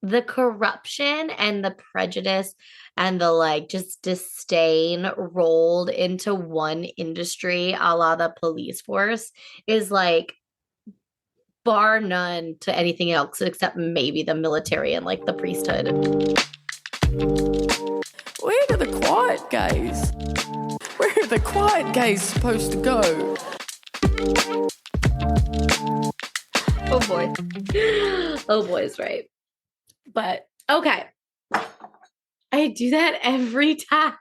the corruption and the prejudice and the like just disdain rolled into one industry, a la the police force, is like bar none to anything else except maybe the military and like the priesthood. Where are the quiet gays? Where are the quiet gays supposed to go? Oh boy. Oh boy's right. But okay. I do that every time.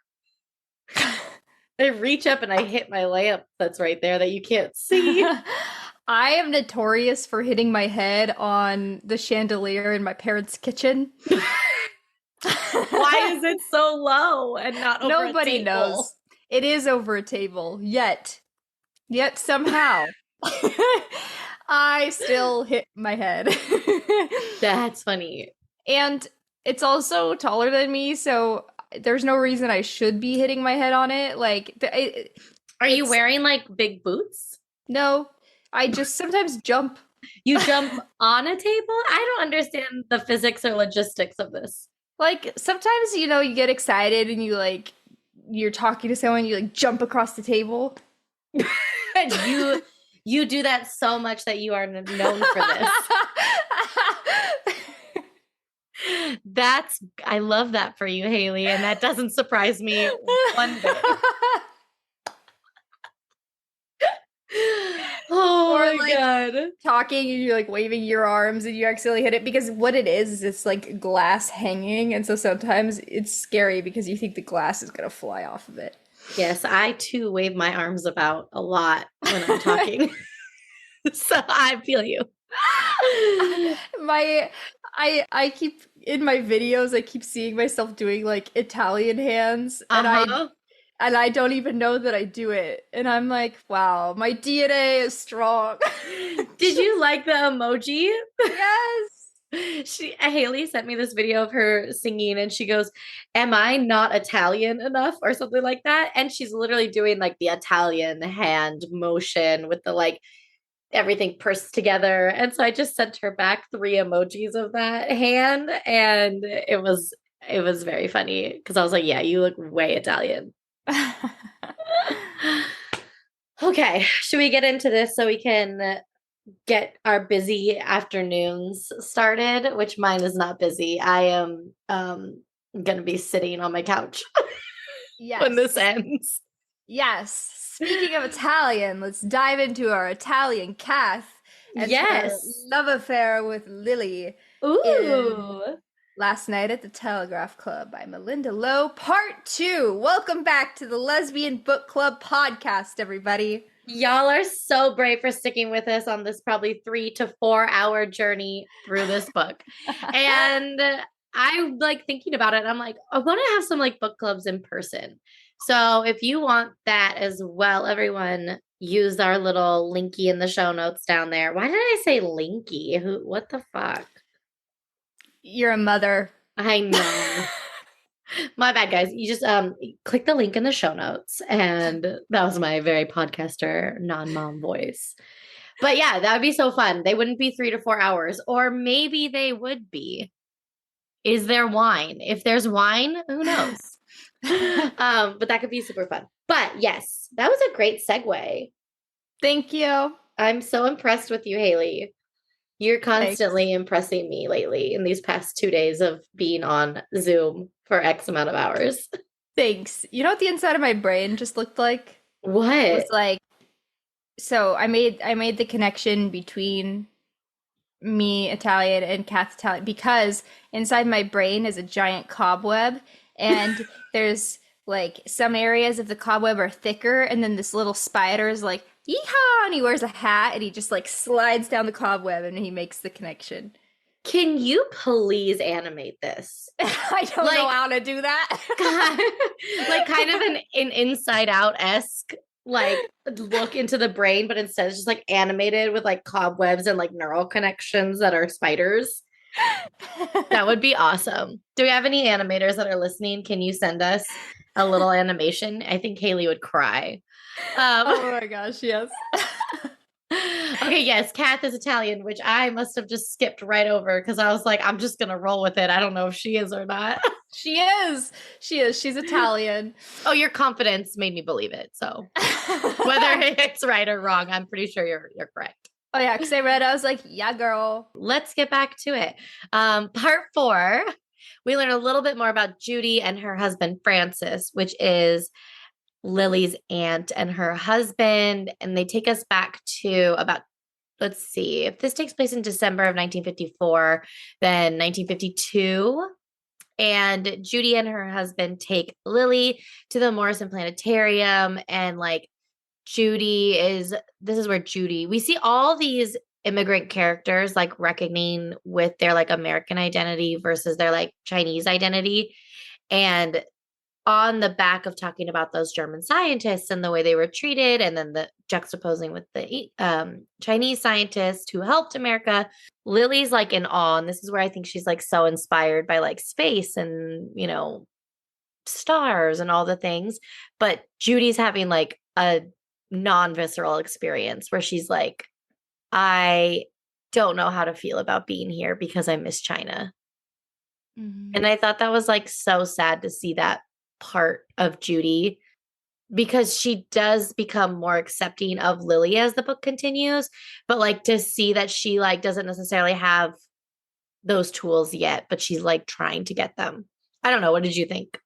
I reach up and I hit my lamp that's right there that you can't see. I am notorious for hitting my head on the chandelier in my parents' kitchen. Why is it so low and not over Nobody a table? knows. It is over a table, yet somehow I still hit my head. That's funny. And it's also taller than me, so there's no reason I should be hitting my head on it. Like, are you wearing like big boots? No, I just sometimes jump. You jump on a table? I don't understand the physics or logistics of this. Like, sometimes, you know, you get excited and you're talking to someone, you like jump across the table. And you do that so much that you are known for this. I love that for you, Haylie, and that doesn't surprise me one bit. Oh or my God. Talking and you're like waving your arms and you accidentally hit it, because what it is it's like glass hanging, and so sometimes it's scary because you think the glass is gonna fly off of it. Yes, I too wave my arms about a lot when I'm talking. So I feel you. I keep in my videos, I keep seeing myself doing like Italian hands, and I don't even know that I do it. And I'm like, wow, my DNA is strong. Did you like the emoji? Yes. Haylie sent me this video of her singing and she goes, "Am I not Italian enough?" or something like that. And she's literally doing like the Italian hand motion with the like everything pursed together. And so I just sent her back 3 emojis of that hand, and it was very funny because I was like, yeah, you look way Italian. Okay, should we get into this so we can get our busy afternoons started? Which mine is not busy. I am gonna be sitting on my couch when this ends. Yes. Speaking of Italian, let's dive into our Italian Kath and her love affair with Lily. Ooh. Last Night at the Telegraph Club by Malinda Lo, Part 2. Welcome back to the Lesbian Book Club podcast, everybody. Y'all are so brave for sticking with us on this probably 3 to 4 hour journey through this book. And I'm like thinking about it, and I'm like, I want to have some like book clubs in person. So if you want that as well, everyone, use our little linky in the show notes down there. Why did I say linky? What the fuck? You're a mother. I know. My bad, guys. You just click the link in the show notes. And that was my very podcaster, non-mom voice. But yeah, that would be so fun. They wouldn't be 3 to 4 hours. Or maybe they would be. Is there wine? If there's wine, who knows? But that could be super fun. But yes, that was a great segue. Thank you. I'm so impressed with you, Haylie. You're constantly impressing me lately in these past 2 days of being on Zoom for X amount of hours. Thanks. You know what the inside of my brain just looked like? What? It was like, so I made the connection between me Italian and Kath Italian because inside my brain is a giant cobweb, and there's like some areas of the cobweb are thicker, and then this little spider is like, yeehaw, and he wears a hat and he just like slides down the cobweb and he makes the connection. Can you please animate this? I don't know how to do that. Like kind of an Inside Out-esque like look into the brain, but instead it's just like animated with like cobwebs and like neural connections that are spiders. That would be awesome. Do we have any animators that are listening? Can you send us a little animation? I think Haylie would cry. Oh my gosh, yes. Okay, yes, Kath is Italian, which I must have just skipped right over because I was like, I'm just gonna roll with it. I don't know if she is or not. She is. She is. She's Italian. Oh, your confidence made me believe it. So whether it's right or wrong, I'm pretty sure you're correct. Oh yeah, because I read, I was like, yeah, girl. Let's get back to it. Part 4, we learn a little bit more about Judy and her husband Francis, which is Lily's aunt and her husband, and they take us back to about, let's see, if this takes place in December of 1954, then 1952. And Judy and her husband take Lily to the Morrison Planetarium. And like this is where we see all these immigrant characters like reckoning with their like American identity versus their like Chinese identity. And on the back of talking about those German scientists and the way they were treated, and then the juxtaposing with the Chinese scientists who helped America, Lily's like in awe. And this is where I think she's like so inspired by like space and, stars and all the things. But Judy's having like a non-visceral experience where she's like, I don't know how to feel about being here because I miss China. Mm-hmm. And I thought that was like so sad to see that part of Judy, because she does become more accepting of Lily as the book continues, but like to see that she like doesn't necessarily have those tools yet, but she's like trying to get them. I don't know. What did you think?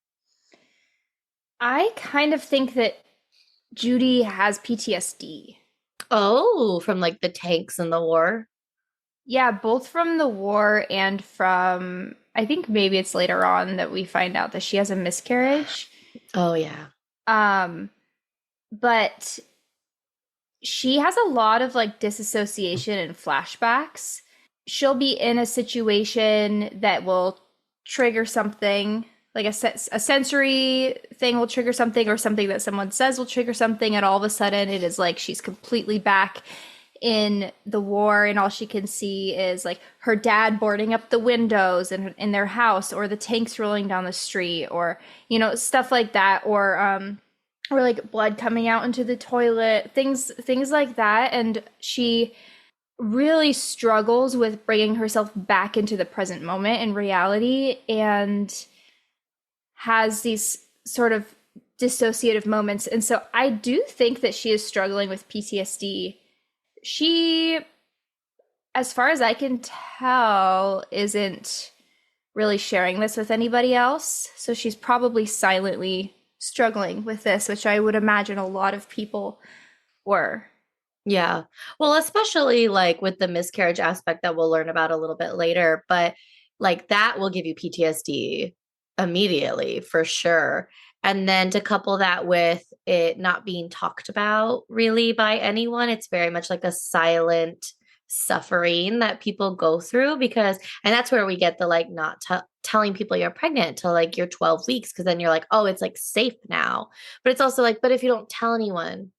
I kind of think that Judy has PTSD. Oh, from like the tanks and the war. Yeah, both from the war and from, I think maybe it's later on that we find out that she has a miscarriage. Oh yeah. But she has a lot of like disassociation and flashbacks. She'll be in a situation that will trigger something, like a sensory thing will trigger something, or something that someone says will trigger something, and all of a sudden it is like she's completely back in the war, and all she can see is like her dad boarding up the windows in their house, or the tanks rolling down the street, or stuff like that, or like blood coming out into the toilet, things like that. And she really struggles with bringing herself back into the present moment in reality, and has these sort of dissociative moments. And so I do think that she is struggling with PTSD. She, as far as I can tell, isn't really sharing this with anybody else. So she's probably silently struggling with this, which I would imagine a lot of people were. Yeah. Well, especially like with the miscarriage aspect that we'll learn about a little bit later, but like that will give you PTSD immediately for sure. And then to couple that with it not being talked about really by anyone, it's very much like a silent suffering that people go through, because, and that's where we get the like not telling people you're pregnant till like you're 12 weeks, because then you're like, oh, it's like safe now. But it's also like, but if you don't tell anyone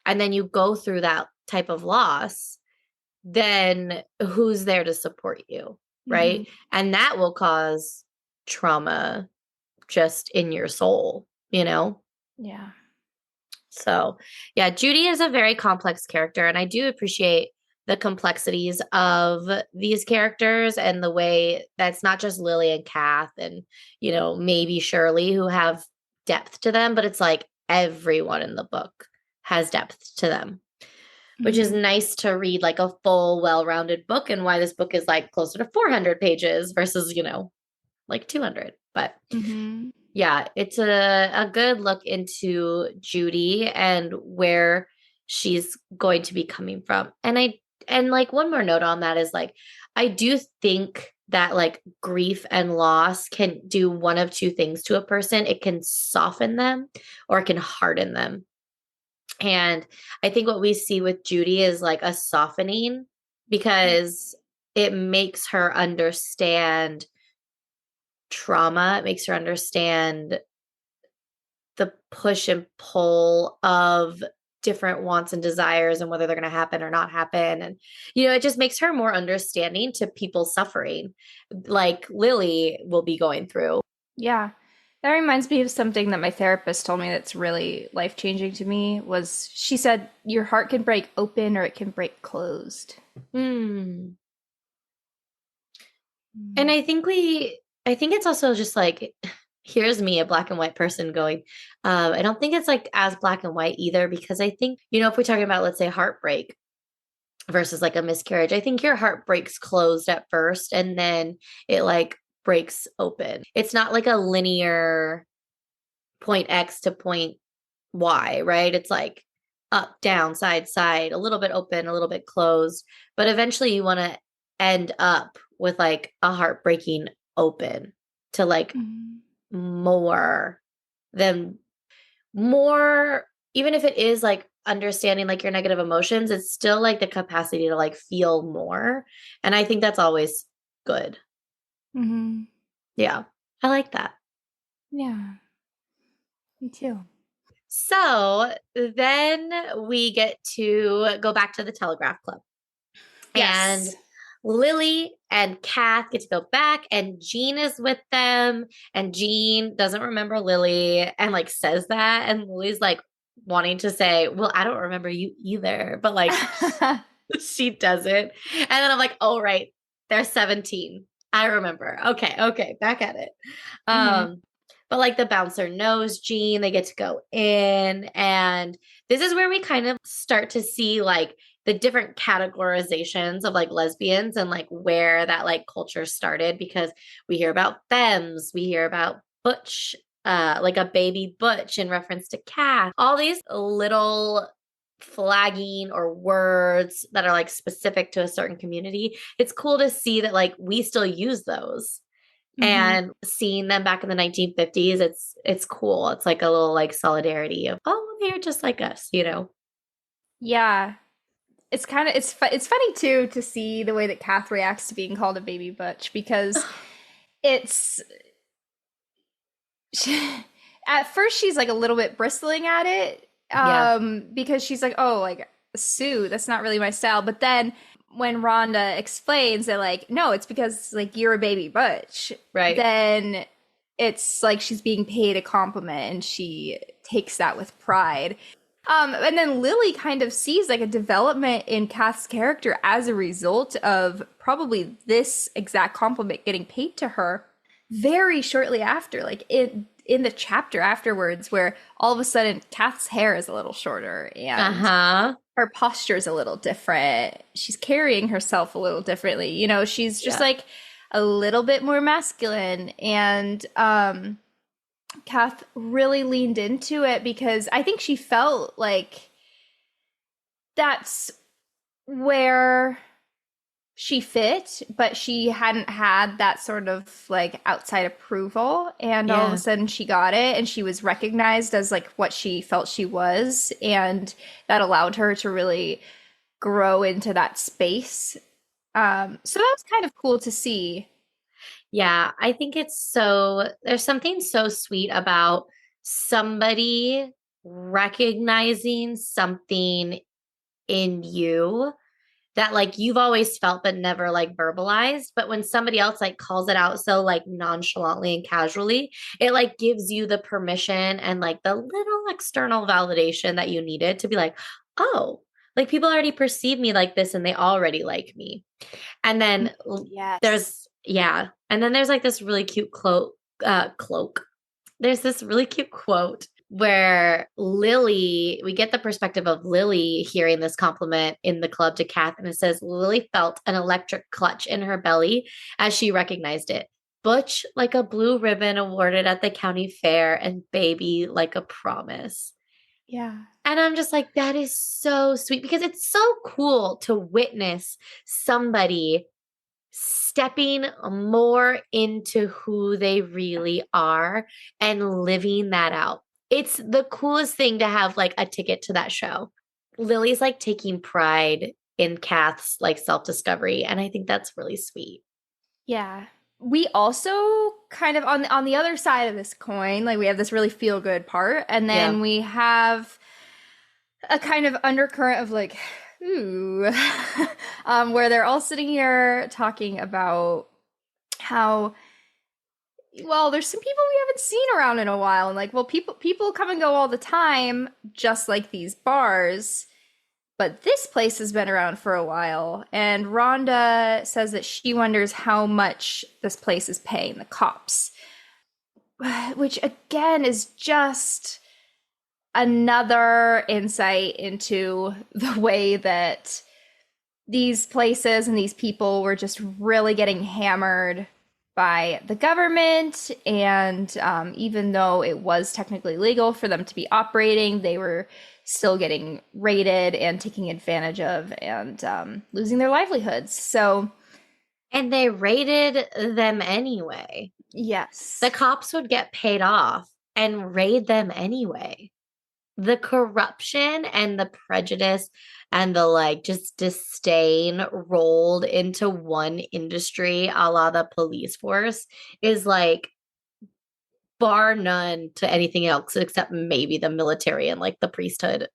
and then you go through that type of loss, then who's there to support you? Right. Mm-hmm. And that will cause trauma just in your soul, Yeah. So, yeah, Judy is a very complex character, and I do appreciate the complexities of these characters and the way that's not just Lily and Kath and, maybe Shirley who have depth to them, but it's like everyone in the book has depth to them, which is nice to read like a full, well-rounded book, and why this book is like closer to 400 pages versus, like 200. But yeah, it's a good look into Judy and where she's going to be coming from. And like one more note on that is like, I do think that like grief and loss can do one of two things to a person. It can soften them or it can harden them. And I think what we see with Judy is like a softening, because it makes her understand trauma. It makes her understand the push and pull of different wants and desires and whether they're going to happen or not happen. And, it just makes her more understanding to people suffering like Lily will be going through. Yeah. That reminds me of something that my therapist told me that's really life-changing to me was she said your heart can break open or it can break closed. Hmm. And I think it's also just like, here's me, a black and white person going, I don't think it's like as black and white either, because I think, if we're talking about, let's say, heartbreak versus like a miscarriage, I think your heart breaks closed at first and then it like breaks open. It's not like a linear point X to point Y, right? It's like up, down, side, side, a little bit open, a little bit closed. But eventually you want to end up with like a heart breaking open to like Mhm. more than more, even if it is like understanding like your negative emotions, it's still like the capacity to like feel more. And I think that's always good. Mhm. Yeah. I like that. Yeah, me too. So then we get to go back to the Telegraph Club. And Yes. Lily and Kath get to go back, and Jean is with them. And Jean doesn't remember Lily and like says that. And Lily's like wanting to say, well, I don't remember you either. But like she doesn't. And then I'm like, oh, right. They're 17. I remember. Okay. Okay. Back at it. Mhm. Um, but like the bouncer knows Jean, they get to go in. And this is where we kind of start to see like the different categorizations of like lesbians and like where that like culture started, because we hear about femmes, we hear about butch, like a baby butch in reference to Kath, all these little flagging or words that are like specific to a certain community. It's cool to see that like we still use those, Mhm. and seeing them back in the 1950s, it's cool. It's like a little like solidarity of, oh, they're just like us. Yeah. It's kind of it's funny too to see the way that Kath reacts to being called a baby butch because it's at first she's like a little bit bristling at it Yeah, because she's like, oh, like Sue, that's not really my style. But then when Rhonda explains that like, no, it's because like you're a baby butch, right. then it's like she's being paid a compliment and she takes that with pride. And then Lily kind of sees like a development in Kath's character as a result of probably this exact compliment getting paid to her very shortly after, like in the chapter afterwards, where all of a sudden Kath's hair is a little shorter and Uh-huh. her posture is a little different. She's carrying herself a little differently. She's just Yeah. like a little bit more masculine and Kath really leaned into it because I think she felt like that's where she fit, but she hadn't had that sort of like outside approval. And all of a Yeah. sudden she got it and she was recognized as like what she felt she was. And that allowed her to really grow into that space. So that was kind of cool to see. Yeah, I think there's something so sweet about somebody recognizing something in you that like you've always felt but never like verbalized. But when somebody else like calls it out so like nonchalantly and casually, it like gives you the permission and like the little external validation that you needed to be like, oh, like people already perceive me like this and they already like me. And then Yes. there's, yeah. And then there's like this really cute cloak. There's this really cute quote where we get the perspective of Lily hearing this compliment in the club to Kath. And it says, Lily felt an electric clutch in her belly as she recognized it. Butch like a blue ribbon awarded at the county fair, and baby like a promise. Yeah. And I'm just like, that is so sweet, because it's so cool to witness somebody stepping more into who they really are and living that out. It's the coolest thing to have like a ticket to that show. Lily's like taking pride in Kath's like self-discovery, and I think that's really sweet. Yeah. We also kind of on the other side of this coin, like we have this really feel good part, and Yeah. then we have a kind of undercurrent of like, ooh, where they're all sitting here talking about how well, there's some people we haven't seen around in a while, and like, well, people come and go all the time, just like these bars. But this place has been around for a while, and Rhonda says that she wonders how much this place is paying the cops, which again is just another insight into the way that these places and these people were just really getting hammered by the government. And even though it was technically legal for them to be operating, they were still getting raided and taken advantage of and losing their livelihoods. So, and they raided them anyway. yes. The cops would get paid off and raid them anyway. The corruption and the prejudice and the like just disdain rolled into one industry a la the police force is like bar none to anything else except maybe the military and like the priesthood.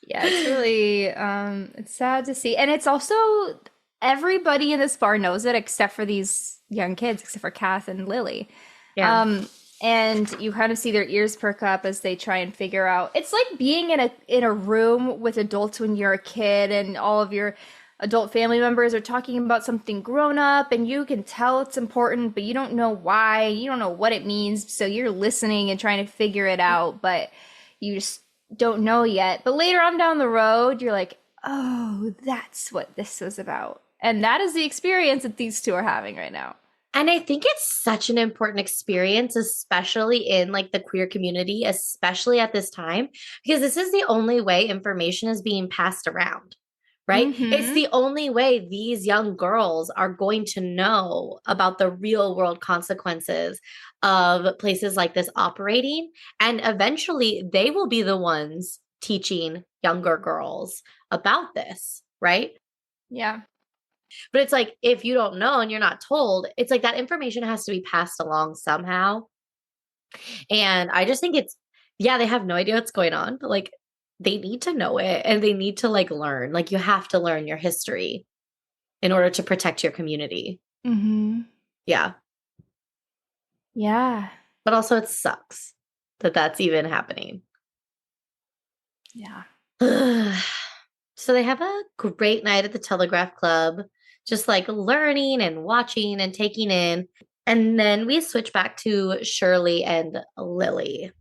Yeah, it's really it's sad to see. And it's also everybody in this bar knows it except for these young kids, except for Kath and Lily. Yeah. And you kind of see their ears perk up as they try and figure out. It's like being in a room with adults when you're a kid and all of your adult family members are talking about something grown up and you can tell it's important, but you don't know why, you don't know what it means. So you're listening and trying to figure it out, but you just don't know yet. But later on down the road, you're like, oh, that's what this was about. And that is the experience that these two are having right now. And I think it's such an important experience, especially in like the queer community, especially at this time, because this is the only way information is being passed around, right? Mm-hmm. It's the only way these young girls are going to know about the real world consequences of places like this operating. And eventually they will be the ones teaching younger girls about this, right? Yeah. But it's like, if you don't know and you're not told, it's like that information has to be passed along somehow. And I just think it's, yeah, they have no idea what's going on, but like they need to know it and they need to like learn. Like you have to learn your history in order to protect your community. Mm-hmm. Yeah. Yeah. But also it sucks that that's even happening. Yeah. So they have a great night at the Telegraph Club, just like learning and watching and taking in. And then we switch back to Shirley and Lily.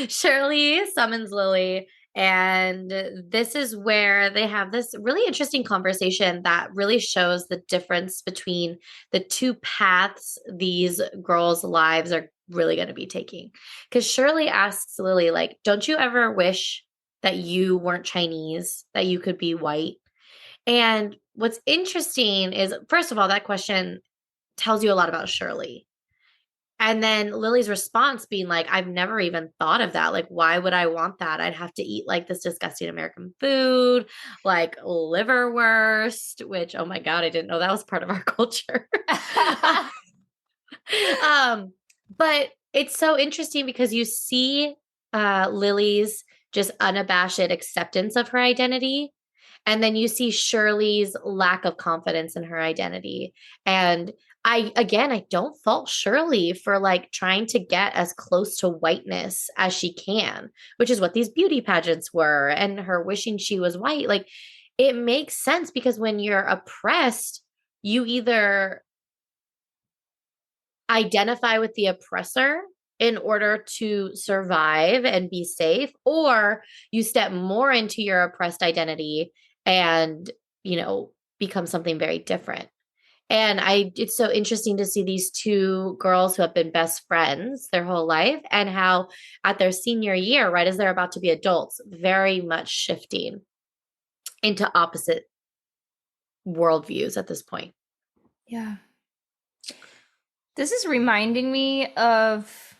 Shirley summons Lily, and this is where they have this really interesting conversation that really shows the difference between the two paths these girls' lives are really going to be taking. Because Shirley asks Lily, like, don't you ever wish that you weren't Chinese, that you could be white? And what's interesting is, first of all, that question tells you a lot about Shirley. And then Lily's response being like, I've never even thought of that. Like, why would I want that? I'd have to eat like this disgusting American food, like liverwurst, which, oh my God, I didn't know that was part of our culture. But it's so interesting because you see Lily's just unabashed acceptance of her identity. And then you see Shirley's lack of confidence in her identity. And I don't fault Shirley for like trying to get as close to whiteness as she can, which is what these beauty pageants were, and her wishing she was white. Like it makes sense because when you're oppressed, you either identify with the oppressor in order to survive and be safe, or you step more into your oppressed identity and, become something very different. And it's so interesting to see these two girls who have been best friends their whole life and how at their senior year, right as they're about to be adults, very much shifting into opposite worldviews at this point. Yeah. This is reminding me of,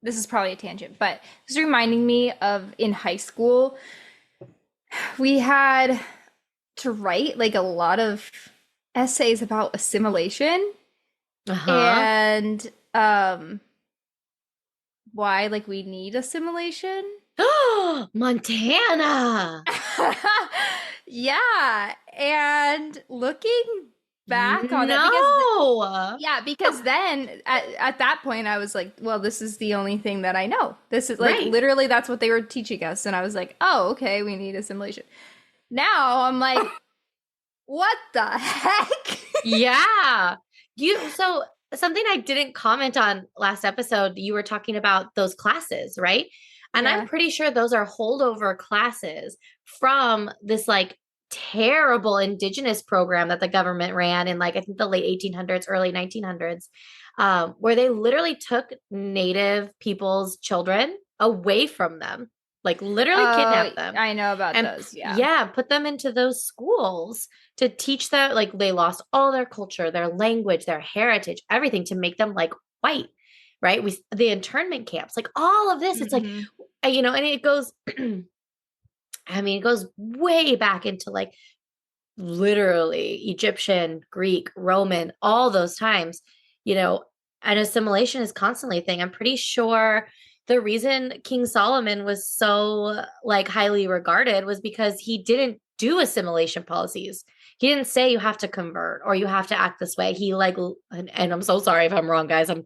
this is probably a tangent, but this is reminding me of in high school, we had to write like a lot of essays about assimilation and why like we need assimilation. Montana. Yeah, and looking back on that No. because then at that point I was like, well, this is the only thing that I know. This is like Right. literally that's what they were teaching us, and I was like, oh, okay, we need assimilation. Now I'm like, what the heck? Yeah. So something I didn't comment on last episode, you were talking about those classes, right? And I'm Yeah. pretty sure those are holdover classes from this like terrible indigenous program that the government ran in like I think the late 1800s, early 1900s, where they literally took native people's children away from them, like literally Oh, kidnapped them I know about and those. Yeah. yeah, put them into those schools to teach them like they lost all their culture, their language, their heritage, everything to make them like white, right? The internment camps, like all of this, it's like, Hmm. and it goes, I mean, it goes way back into like literally Egyptian, Greek, Roman, all those times, you know, and assimilation is constantly a thing. I'm pretty sure the reason King Solomon was so like highly regarded was because he didn't do assimilation policies. He didn't say you have to convert or you have to act this way. He like, and I'm so sorry if I'm wrong, guys. I'm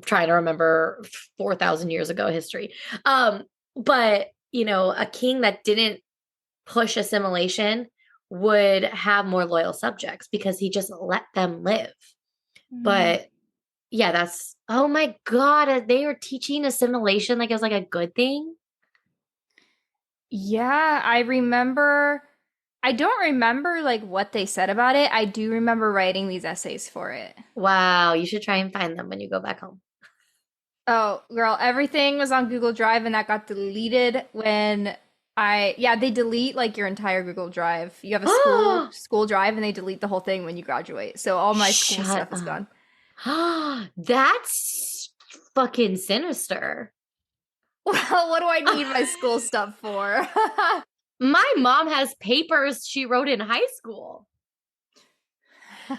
trying to remember 4,000 years ago history. But a king that didn't push assimilation would have more loyal subjects because he just let them live. But yeah, oh my God, they were teaching assimilation like it was like a good thing. Yeah, I remember. I don't remember like what they said about it. I do remember writing these essays for it. Wow, you should try and find them when you go back home. Oh, girl, everything was on Google Drive and that got deleted when they delete like your entire Google Drive. You have a school drive and they delete the whole thing when you graduate. So all my school Shut stuff is gone. up. That's fucking sinister. Well, what do I need my school stuff for? My mom has papers she wrote in high school.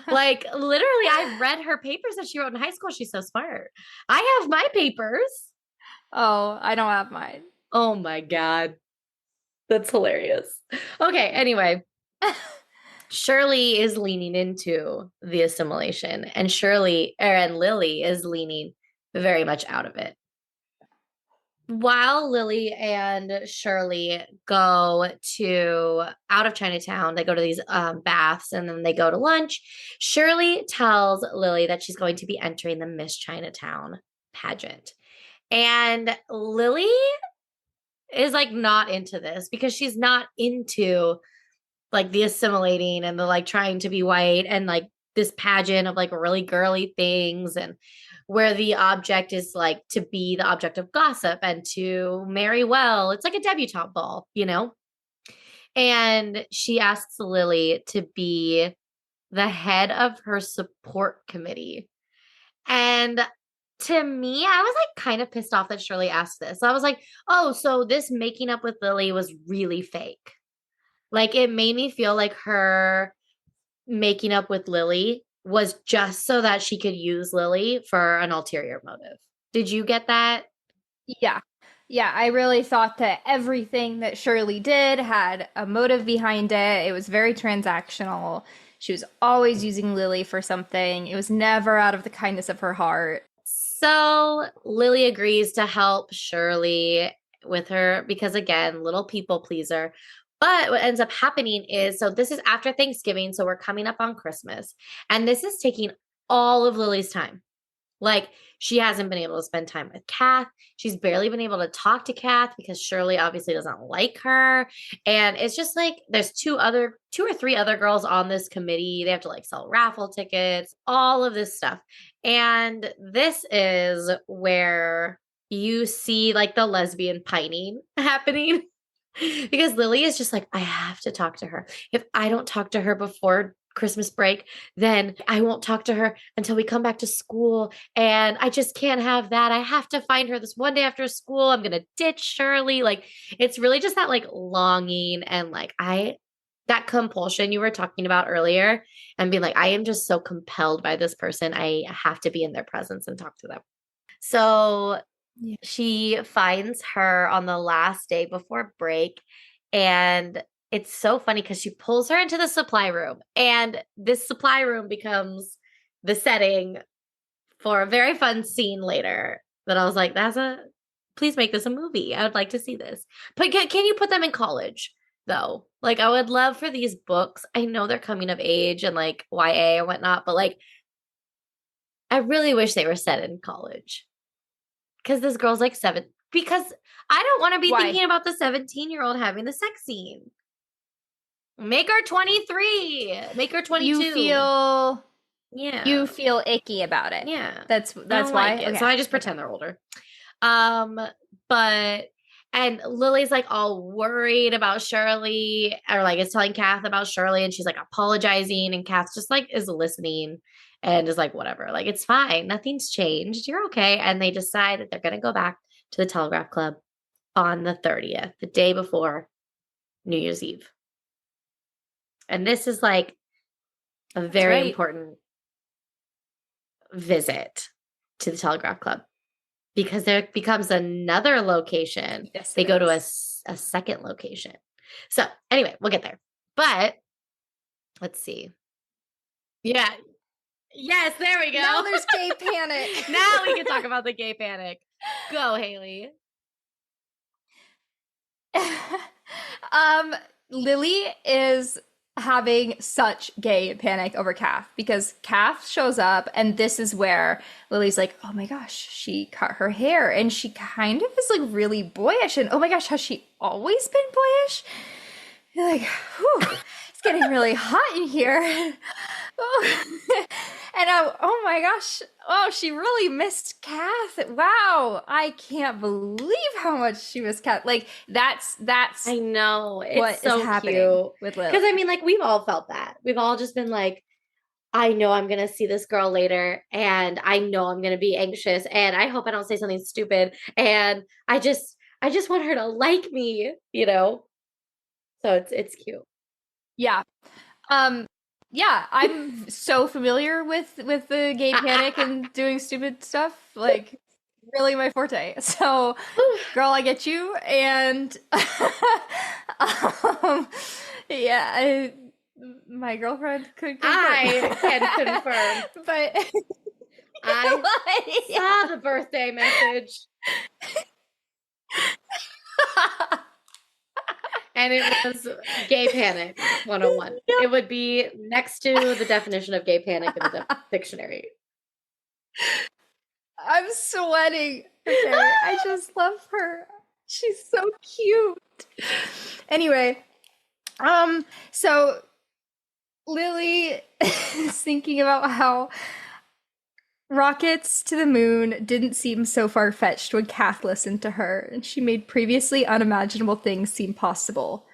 Like literally, I've read her papers that she wrote in high school. She's so smart. I have my papers. Oh, I don't have mine. Oh my God. That's hilarious. Okay, anyway, Shirley is leaning into the assimilation, and Lily is leaning very much out of it. While Lily and Shirley go to out of Chinatown, they go to these baths and then they go to lunch. Shirley tells Lily that she's going to be entering the Miss Chinatown pageant. And Lily is like not into this because she's not into like the assimilating and the like trying to be white and like this pageant of like really girly things and where the object is like to be the object of gossip and to marry well. It's like a debutante ball, And she asks Lily to be the head of her support committee. And to me, I was like kind of pissed off that Shirley asked this. I was like, oh, so this making up with Lily was really fake. Like it made me feel like her making up with Lily was just so that she could use Lily for an ulterior motive. Did you get that? Yeah. Yeah, I really thought that everything that Shirley did had a motive behind it. It was very transactional. She was always using Lily for something. It was never out of the kindness of her heart. So Lily agrees to help Shirley with her because, again, little people pleaser. But what ends up happening is so this is after Thanksgiving. So we're coming up on Christmas. And this is taking all of Lily's time. Like she hasn't been able to spend time with Kath. She's barely been able to talk to Kath because Shirley obviously doesn't like her. And it's just like there's two or three other girls on this committee. They have to like sell raffle tickets, all of this stuff. And this is where you see like the lesbian pining happening. Because Lily is just like, I have to talk to her. If I don't talk to her before Christmas break, then I won't talk to her until we come back to school. And I just can't have that. I have to find her this one day after school. I'm going to ditch Shirley. Like, it's really just that like longing and like, that compulsion you were talking about earlier and being like, I am just so compelled by this person. I have to be in their presence and talk to them. So Yeah. she finds her on the last day before break and it's so funny because she pulls her into the supply room, and this supply room becomes the setting for a very fun scene later that I was like, please make this a movie. I would like to see this. But can you put them in college though? Like, I would love for these books. I know they're coming of age and like YA and whatnot, but like, I really wish they were set in college because this girl's like 7. Because I don't want to be Why? thinking about the 17-year-old having the sex scene. Make her 23. Make her 22. You feel icky about it. Yeah. That's I why. don't like it. Okay. So I just pretend they're older. But and Lily's like all worried about Shirley, or like is telling Kath about Shirley, and she's like apologizing, and Kath just like is listening and is like, whatever, like it's fine, nothing's changed, you're okay. And they decide that they're gonna go back to the Telegraph Club on the 30th, the day before New Year's Eve. And this is like a very important visit to the Telegraph Club, because there becomes another location. Yes, they go to a second location. So anyway, we'll get there. But let's see. Yeah. Yes, there we go. Now there's gay panic. Now we can talk about the gay panic. Go, Haylie. Lily is having such gay panic over Kath because Kath shows up, and this is where Lily's like, oh my gosh, she cut her hair and she kind of is like really boyish, and oh my gosh, has she always been boyish? You're like, whew, it's getting really hot in here. Oh. And oh my gosh, oh, she really missed Kath. Wow, I can't believe how much she missed Kath. Like that's I know, it's what so is happening cute with Lily. Because I mean, like, we've all felt that. We've all just been like, I know I'm gonna see this girl later, and I know I'm gonna be anxious, and I hope I don't say something stupid, and I just want her to like me, you know. So it's cute. Yeah. Yeah, I'm so familiar with the gay panic and doing stupid stuff. Like, really my forte. So, girl, I get you. And yeah, my girlfriend could confirm. I can confirm. But I saw the birthday message. And it was gay panic 101. It would be next to the definition of gay panic in the dictionary. I'm sweating. Okay, I just love her. She's so cute. Anyway, so Lily is thinking about how rockets to the moon didn't seem so far-fetched when Kath listened to her, and she made previously unimaginable things seem possible.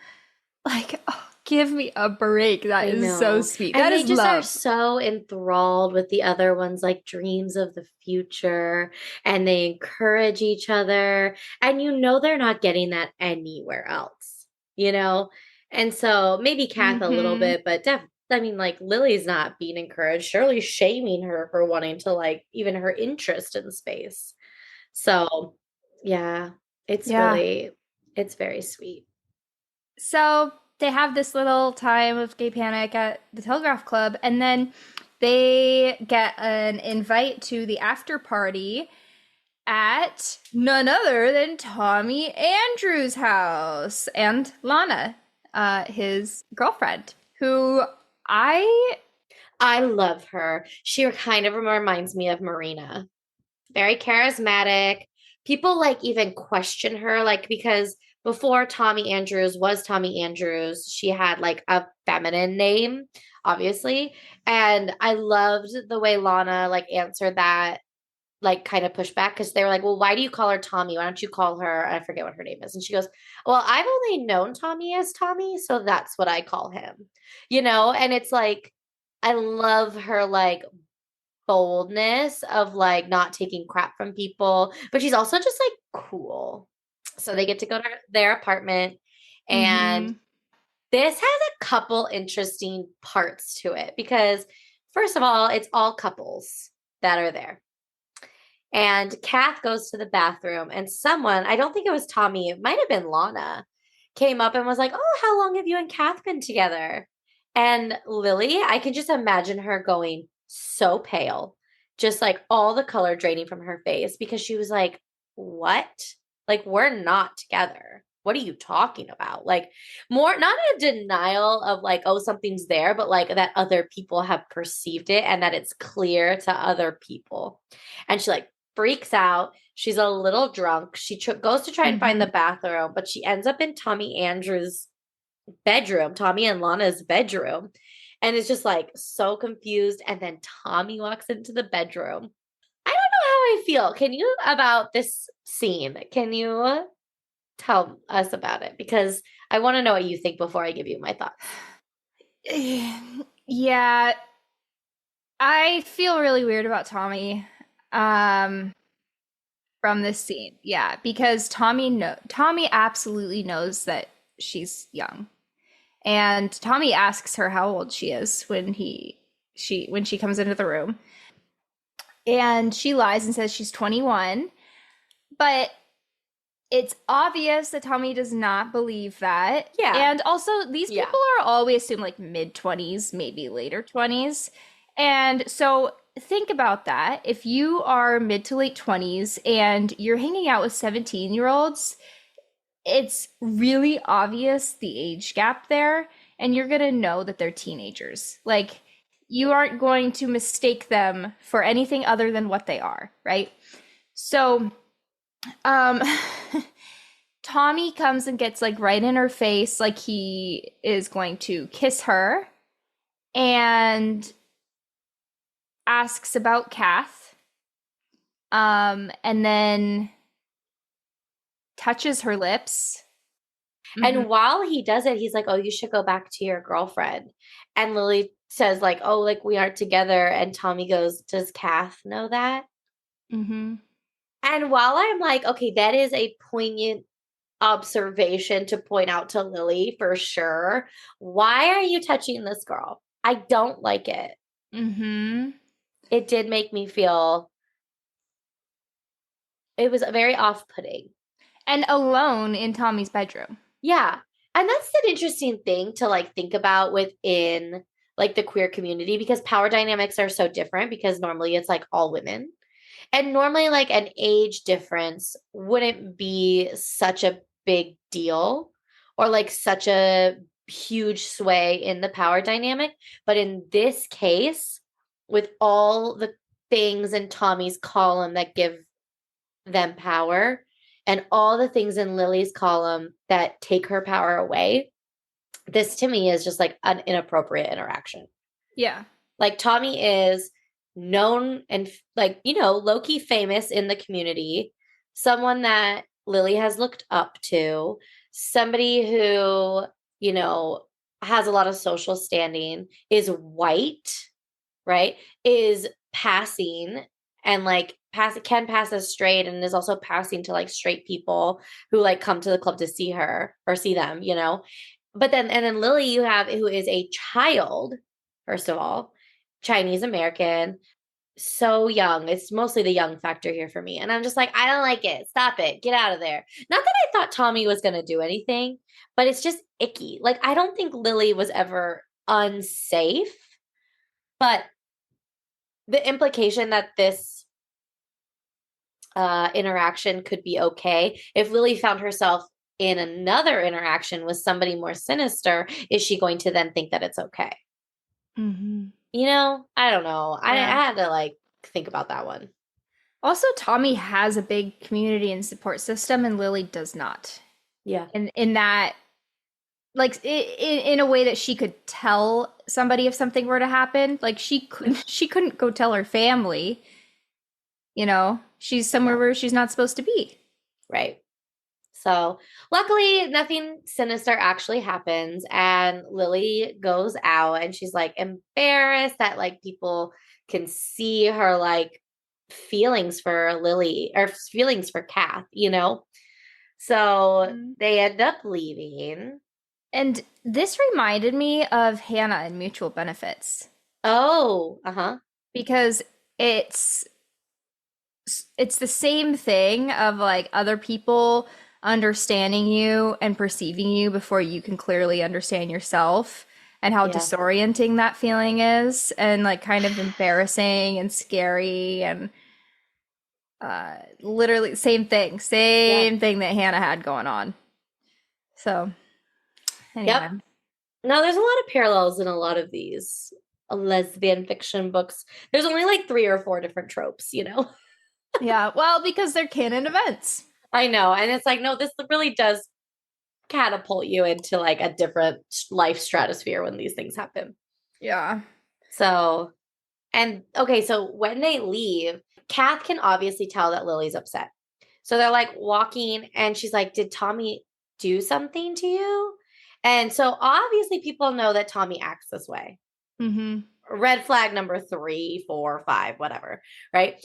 Like, oh, give me a break. That is so sweet. And that they is just love. are so enthralled with the other ones, like dreams of the future, and they encourage each other. And you know they're not getting that anywhere else, you know? And so maybe Kath a little bit, but I mean, like, Lily's not being encouraged. Shirley's shaming her for wanting to, like, even her interest in space. So, yeah, it's very sweet. So they have this little time of gay panic at the Telegraph Club, and then they get an invite to the after party at none other than Tommy Andrews' house and Lana, his girlfriend, who I love her. She kind of reminds me of Marina. Very charismatic. People like even question her, like, because before Tommy Andrews was Tommy Andrews, she had like a feminine name, obviously. And I loved the way Lana like answered that, like kind of pushback, because they were like, well, why do you call her Tommy? Why don't you call her, I forget what her name is. And she goes, well, I've only known Tommy as Tommy, so that's what I call him, you know? And it's like, I love her like boldness of like not taking crap from people, but she's also just like cool. So they get to go to their apartment, and this has a couple interesting parts to it, because first of all, it's all couples that are there. And Kath goes to the bathroom, and someone, I don't think it was Tommy, it might have been Lana, came up and was like, "Oh, how long have you and Kath been together?" And Lily, I can just imagine her going so pale, just like all the color draining from her face because she was like, "What? Like, we're not together. What are you talking about?" Like, more not a denial of like, oh, something's there, but like that other people have perceived it and that it's clear to other people. And she like freaks out. She's a little drunk. She goes to try and find the bathroom, but she ends up in Tommy Andrews' bedroom, Tommy and Lana's bedroom, and is just like so confused. And then Tommy walks into the bedroom. I don't know how I feel. Can you about this scene? Can you tell us about it? Because I want to know what you think before I give you my thoughts. Yeah, I feel really weird about Tommy from this scene. Yeah, because Tommy absolutely knows that she's young. And Tommy asks her how old she is when she comes into the room. And she lies and says she's 21, but it's obvious that Tommy does not believe that. Yeah. And also, these people are all, we assume, like mid-20s, maybe later 20s. And so think about that. If you are mid to late 20s and you're hanging out with 17-year-olds, it's really obvious the age gap there. And you're going to know that they're teenagers. Like, you aren't going to mistake them for anything other than what they are, right? So, Tommy comes and gets like right in her face, like he is going to kiss her, and asks about Kath, and then touches her lips. And while he does it, he's like, "Oh, you should go back to your girlfriend." And Lily says, like, "Oh, like we aren't together." And Tommy goes, "Does Kath know that?" And while I'm like, okay, that is a poignant observation to point out to Lily for sure. Why are you touching this girl? I don't like it. It did make me feel, it was very off-putting. And alone in Tommy's bedroom. Yeah. And that's an interesting thing to like think about within like the queer community because power dynamics are so different because normally it's like all women. And normally like an age difference wouldn't be such a big deal or like such a huge sway in the power dynamic. But in this case, with all the things in Tommy's column that give them power and all the things in Lily's column that take her power away, this to me is just like an inappropriate interaction. Yeah. Like Tommy is known and like, you know, low-key famous in the community, someone that Lily has looked up to, somebody who, you know, has a lot of social standing, is white, right? Is passing and like can pass as straight and is also passing to like straight people who like come to the club to see her or see them, you know. But then Lily you have who is a child, first of all, Chinese American, so young. It's mostly the young factor here for me. And I'm just like, I don't like it. Stop it. Get out of there. Not that I thought Tommy was going to do anything, but it's just icky. Like, I don't think Lily was ever unsafe, but the implication that this interaction could be okay, if Lily found herself in another interaction with somebody more sinister, is she going to then think that it's okay? You know, I don't know. I had to like think about that one. Also, Tommy has a big community and support system, and Lily does not. Yeah. And in that, like, in a way that she could tell somebody if something were to happen, like she couldn't go tell her family. You know, she's somewhere where she's not supposed to be. Right. So luckily nothing sinister actually happens and Lily goes out and she's like embarrassed that like people can see her like feelings for Lily or feelings for Kath, you know? So they end up leaving. And this reminded me of Hannah and Mutual Benefits. Oh, uh-huh. Because it's the same thing of like other people understanding you and perceiving you before you can clearly understand yourself, and how Yeah. disorienting that feeling is, and like kind of embarrassing and scary, and literally Yeah. same thing that Hannah had going on. So Yep. anyway. No, there's a lot of parallels in a lot of these lesbian fiction books. There's only like 3 or 4 different tropes, you know? Yeah, well, because they're canon events. I know. And it's like, no, this really does catapult you into like a different life stratosphere when these things happen. Yeah. So, and okay, so when they leave, Kath can obviously tell that Lily's upset. So they're like walking, and she's like, did Tommy do something to you? And so obviously people know that Tommy acts this way. Mm-hmm. Red flag number 3, 4, 5, whatever, right?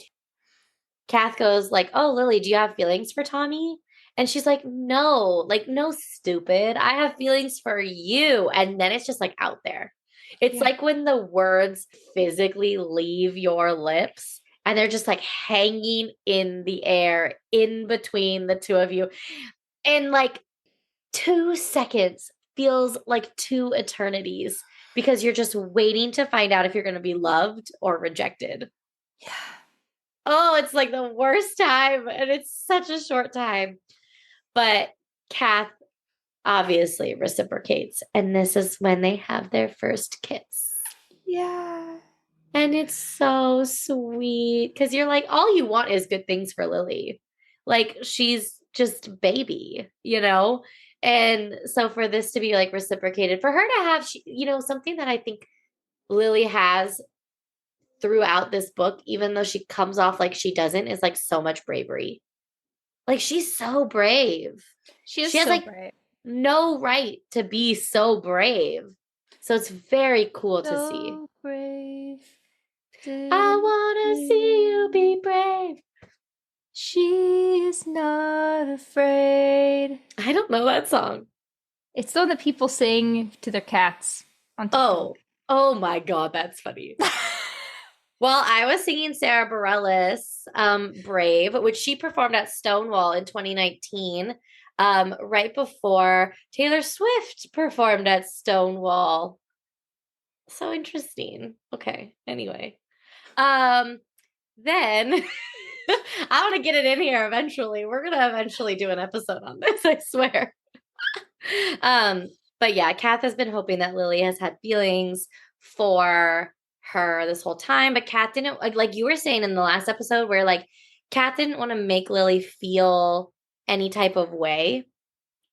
Kath goes like, oh, Lily, do you have feelings for Tommy? And she's like, no, stupid. I have feelings for you. And then it's just like out there. It's Yeah. like when the words physically leave your lips and they're just like hanging in the air in between the two of you. And like 2 seconds feels like 2 eternities because you're just waiting to find out if you're going to be loved or rejected. Yeah. Oh, it's like the worst time, and it's such a short time. But Kath obviously reciprocates, and this is when they have their first kiss. Yeah. And it's so sweet because you're like, all you want is good things for Lily. Like, she's just baby, you know? And so for this to be like reciprocated, for her to have, something that I think Lily has throughout this book, even though she comes off like she doesn't, is like so much bravery. Like, she's so brave. She is She has so like bright. no right to be so brave. So it's very cool to see. So brave. I want to see you be brave. She is not afraid. I don't know that song. It's the one that people sing to their cats on TikTok. Oh my God, that's funny. Well, I was singing Sarah Bareilles' Brave, which she performed at Stonewall in 2019, right before Taylor Swift performed at Stonewall. So interesting. Okay, anyway. Then I want to get it in here eventually. We're gonna eventually do an episode on this, I swear. Um, but yeah, Kath has been hoping that Lily has had feelings for her this whole time, but Kath didn't, like you were saying in the last episode, where like Kath didn't want to make Lily feel any type of way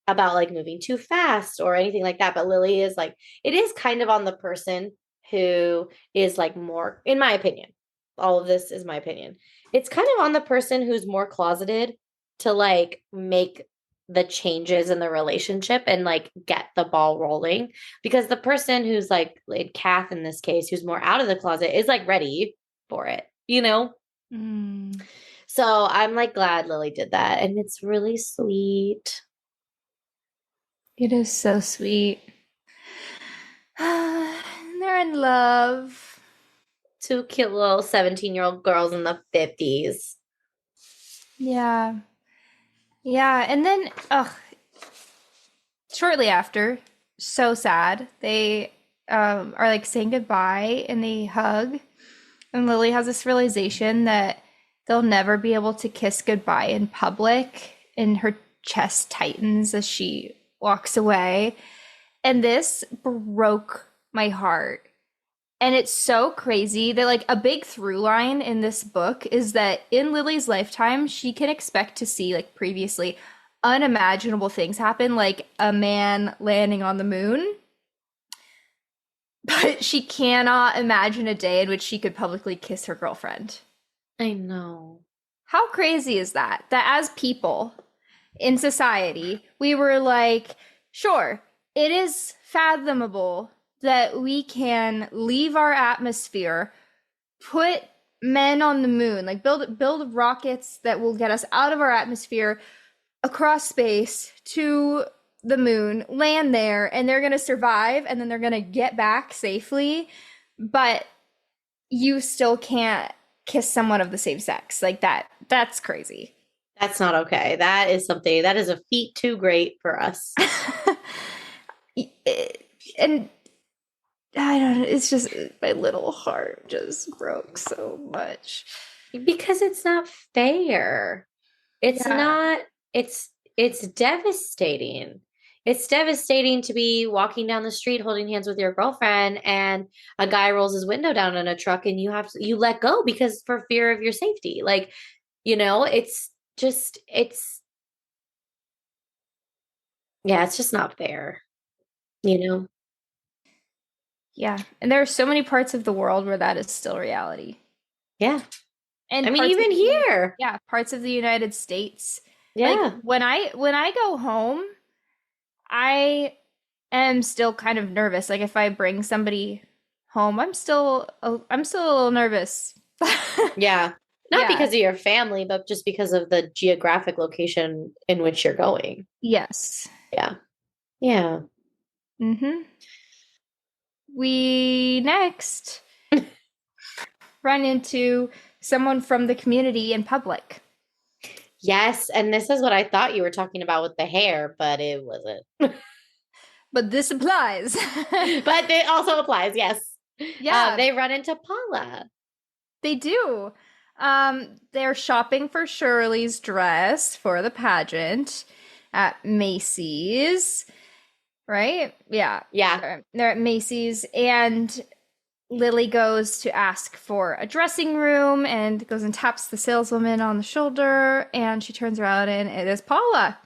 about like moving too fast or anything like that. But Lily is like, it is kind of on the person who is like more, in my opinion, all of this is my opinion. It's kind of on the person who's more closeted to like make the changes in the relationship and like get the ball rolling, because the person who's like Kath in this case, who's more out of the closet, is like ready for it, you know? Mm. So I'm like glad Lily did that, and it's really sweet. It is so sweet. They're in love. 2 cute little 17-year-old girls in the 50s. Yeah. Yeah. And then, shortly after, so sad, they are like saying goodbye and they hug. And Lily has this realization that they'll never be able to kiss goodbye in public, and her chest tightens as she walks away. And this broke my heart. And it's so crazy that, like, a big through line in this book is that in Lily's lifetime, she can expect to see, like, previously unimaginable things happen, like a man landing on the moon. But she cannot imagine a day in which she could publicly kiss her girlfriend. I know. How crazy is that? That as people in society, we were like, sure, it is fathomable that we can leave our atmosphere, put men on the moon, like build rockets that will get us out of our atmosphere across space to the moon, land there, and they're going to survive, and then they're going to get back safely. But you still can't kiss someone of the same sex like that. That's crazy. That's not okay. That is something that is a feat too great for us. And I don't know, it's just my little heart just broke so much. Because it's not fair. It's Yeah. not, it's devastating. It's devastating to be walking down the street holding hands with your girlfriend and a guy rolls his window down in a truck and you let go because for fear of your safety. Like, it's just yeah, it's just not fair, you know? Yeah. And there are so many parts of the world where that is still reality. Yeah. I And mean, even here. parts of the United States. Like Yeah. when I go home, I am still kind of nervous. Like if I bring somebody home, I'm still a little nervous. Yeah. Not because Yeah. of your family, but just because of the geographic location in which you're going. Yes. Yeah. Yeah. Mm-hmm. We next run into someone from the community in public. Yes. And this is what I thought you were talking about with the hair, but it wasn't. But this applies. But it also applies. Yes. Yeah, They run into Paula. they do. They're shopping for Shirley's dress for the pageant at Macy's, right? Yeah. Yeah. They're at Macy's, and Lily goes to ask for a dressing room and goes and taps the saleswoman on the shoulder, and she turns around and it is Paula.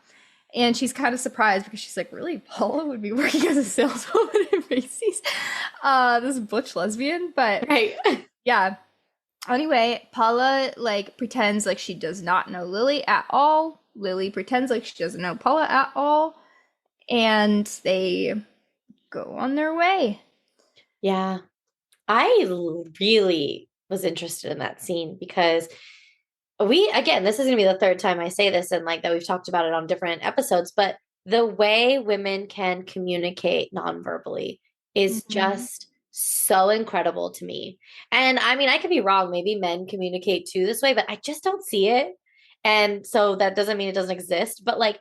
And she's kind of surprised because she's like, really? Paula would be working as a saleswoman at Macy's? This butch lesbian, but Right. yeah. Anyway, Paula like pretends like she does not know Lily at all. Lily pretends like she doesn't know Paula at all. And they go on their way. Yeah. I really was interested in that scene because again, this is going to be the third time I say this and like that we've talked about it on different episodes, but the way women can communicate nonverbally is Mhm. just so incredible to me. And I mean, I could be wrong. Maybe men communicate too this way, but I just don't see it. And so that doesn't mean it doesn't exist, but like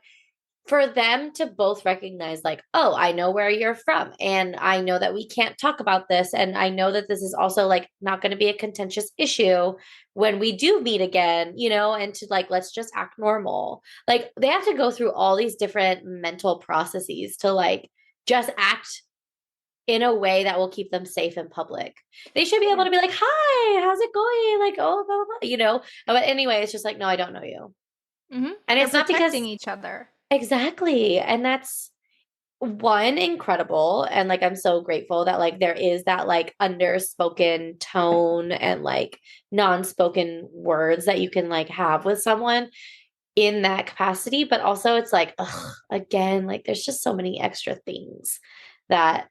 for them to both recognize like, oh, I know where you're from and I know that we can't talk about this and I know that this is also like not going to be a contentious issue when we do meet again, and to like let's just act normal. Like they have to go through all these different mental processes to like just act in a way that will keep them safe in public. They should be able Yeah. to be like, "Hi, how's it going?" Like, "Oh, blah, blah, blah," But anyway, it's just like, "No, I don't know you." And They're it's not because protecting each other. exactly. And that's one incredible. And like, I'm so grateful that like there is that like underspoken tone and like non-spoken words that you can like have with someone in that capacity. But also it's like, ugh, again, like there's just so many extra things that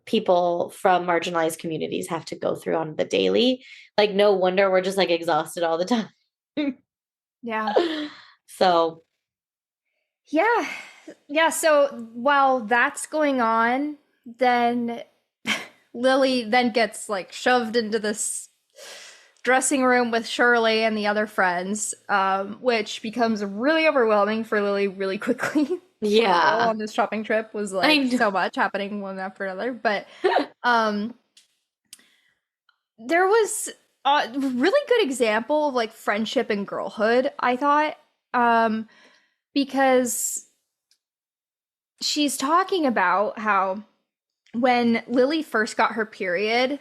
people from marginalized communities have to go through on the daily. Like, no wonder we're just like exhausted all the time. Yeah. So, Yeah. Yeah. So while that's going on, then Lily then gets like shoved into this dressing room with Shirley and the other friends, which becomes really overwhelming for Lily really quickly. Poor girl yeah, on this shopping trip was I like know. so much happening one after another. But um, there was a really good example of like friendship and girlhood, I thought, because she's talking about how when Lily first got her period,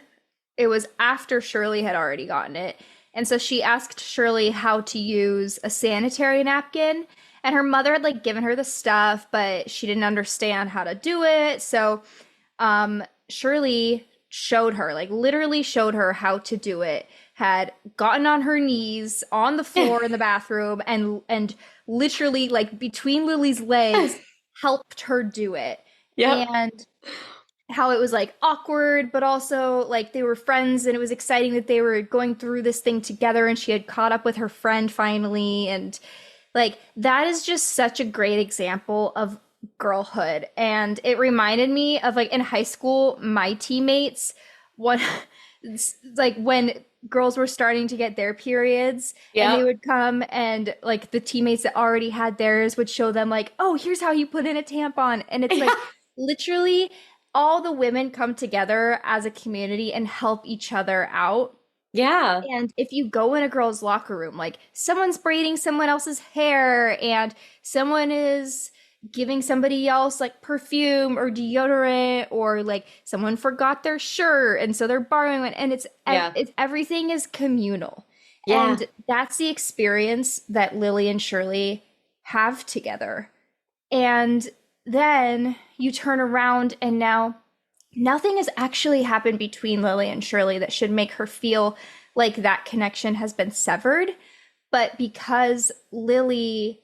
it was after Shirley had already gotten it. And so she asked Shirley how to use a sanitary napkin. And her mother had like given her the stuff, but she didn't understand how to do it. So Shirley showed her, like literally showed her how to do it. Had gotten on her knees on the floor in the bathroom and literally like between Lily's legs helped her do it. Yep. And how it was like awkward, but also like they were friends and it was exciting that they were going through this thing together and she had caught up with her friend finally. And like that is just such a great example of girlhood. And it reminded me of like in high school, my teammates, one it's like when girls were starting to get their periods and they Yeah. would come and like the teammates that already had theirs would show them like, oh, here's how you put in a tampon. And it's like literally all the women come together as a community and help each other out. Yeah. And if you go in a girl's locker room, like someone's braiding someone else's hair and someone is giving somebody else like perfume or deodorant, or like someone forgot their shirt and so they're borrowing one, and Yeah. it's everything is communal. Yeah. And that's the experience that Lily and Shirley have together. And then you turn around and now nothing has actually happened between Lily and Shirley that should make her feel like that connection has been severed. But because Lily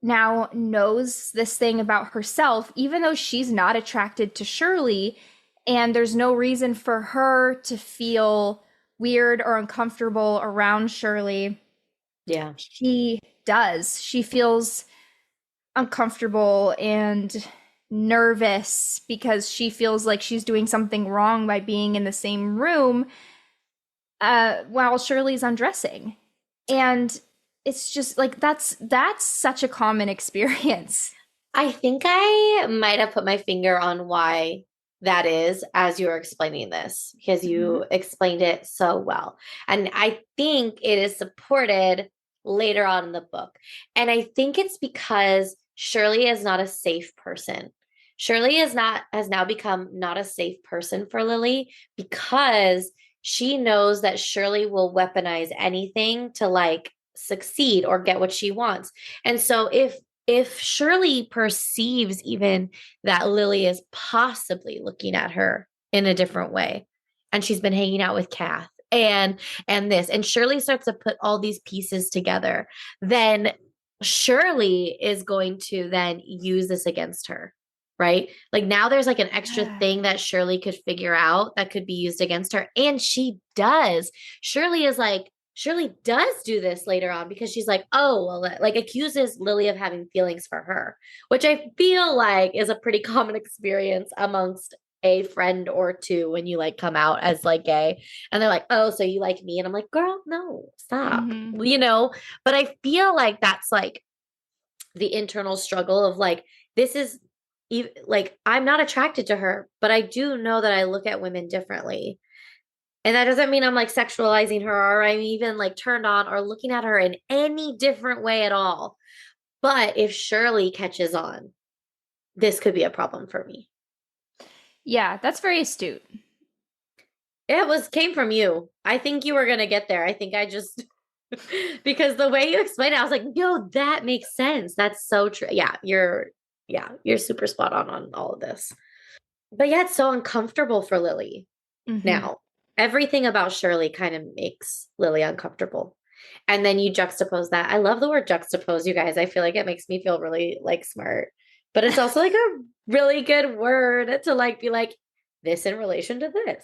now knows this thing about herself, even though she's not attracted to Shirley, and there's no reason for her to feel weird or uncomfortable around Shirley, Yeah. she does. She feels uncomfortable and nervous because she feels like she's doing something wrong by being in the same room while Shirley's undressing. And it's just like that's such a common experience. I think I might have put my finger on why that is as you were explaining this, because you explained it so well. And I think it is supported later on in the book. And I think it's because Shirley is not a safe person. Shirley has now become not a safe person for Lily because she knows that Shirley will weaponize anything to like succeed or get what she wants. And so if Shirley perceives even that Lily is possibly looking at her in a different way, and she's been hanging out with Kath and this, and Shirley starts to put all these pieces together, then Shirley is going to then use this against her, right? Like now there's like an extra thing that Shirley could figure out that could be used against her. And she does. Shirley does do this later on because she's like, oh, well, like accuses Lily of having feelings for her, which I feel like is a pretty common experience amongst a friend or two when you like come out as like gay and they're like, oh, so you like me? And I'm like, girl, no, stop, but I feel like that's like the internal struggle of like, this is like, I'm not attracted to her, but I do know that I look at women differently. And that doesn't mean I'm like sexualizing her or I'm even like turned on or looking at her in any different way at all. But if Shirley catches on, this could be a problem for me. Yeah, that's very astute. It came from you. I think you were gonna get there. I think I just because the way you explained it, I was like, no, that makes sense. That's so true. You're super spot on all of this. But yeah, it's so uncomfortable for Lily. Now, everything about Shirley kind of makes Lily uncomfortable. And then you juxtapose that. I love the word juxtapose, you guys. I feel like it makes me feel really like smart. But it's also like a really good word to like be like this in relation to this.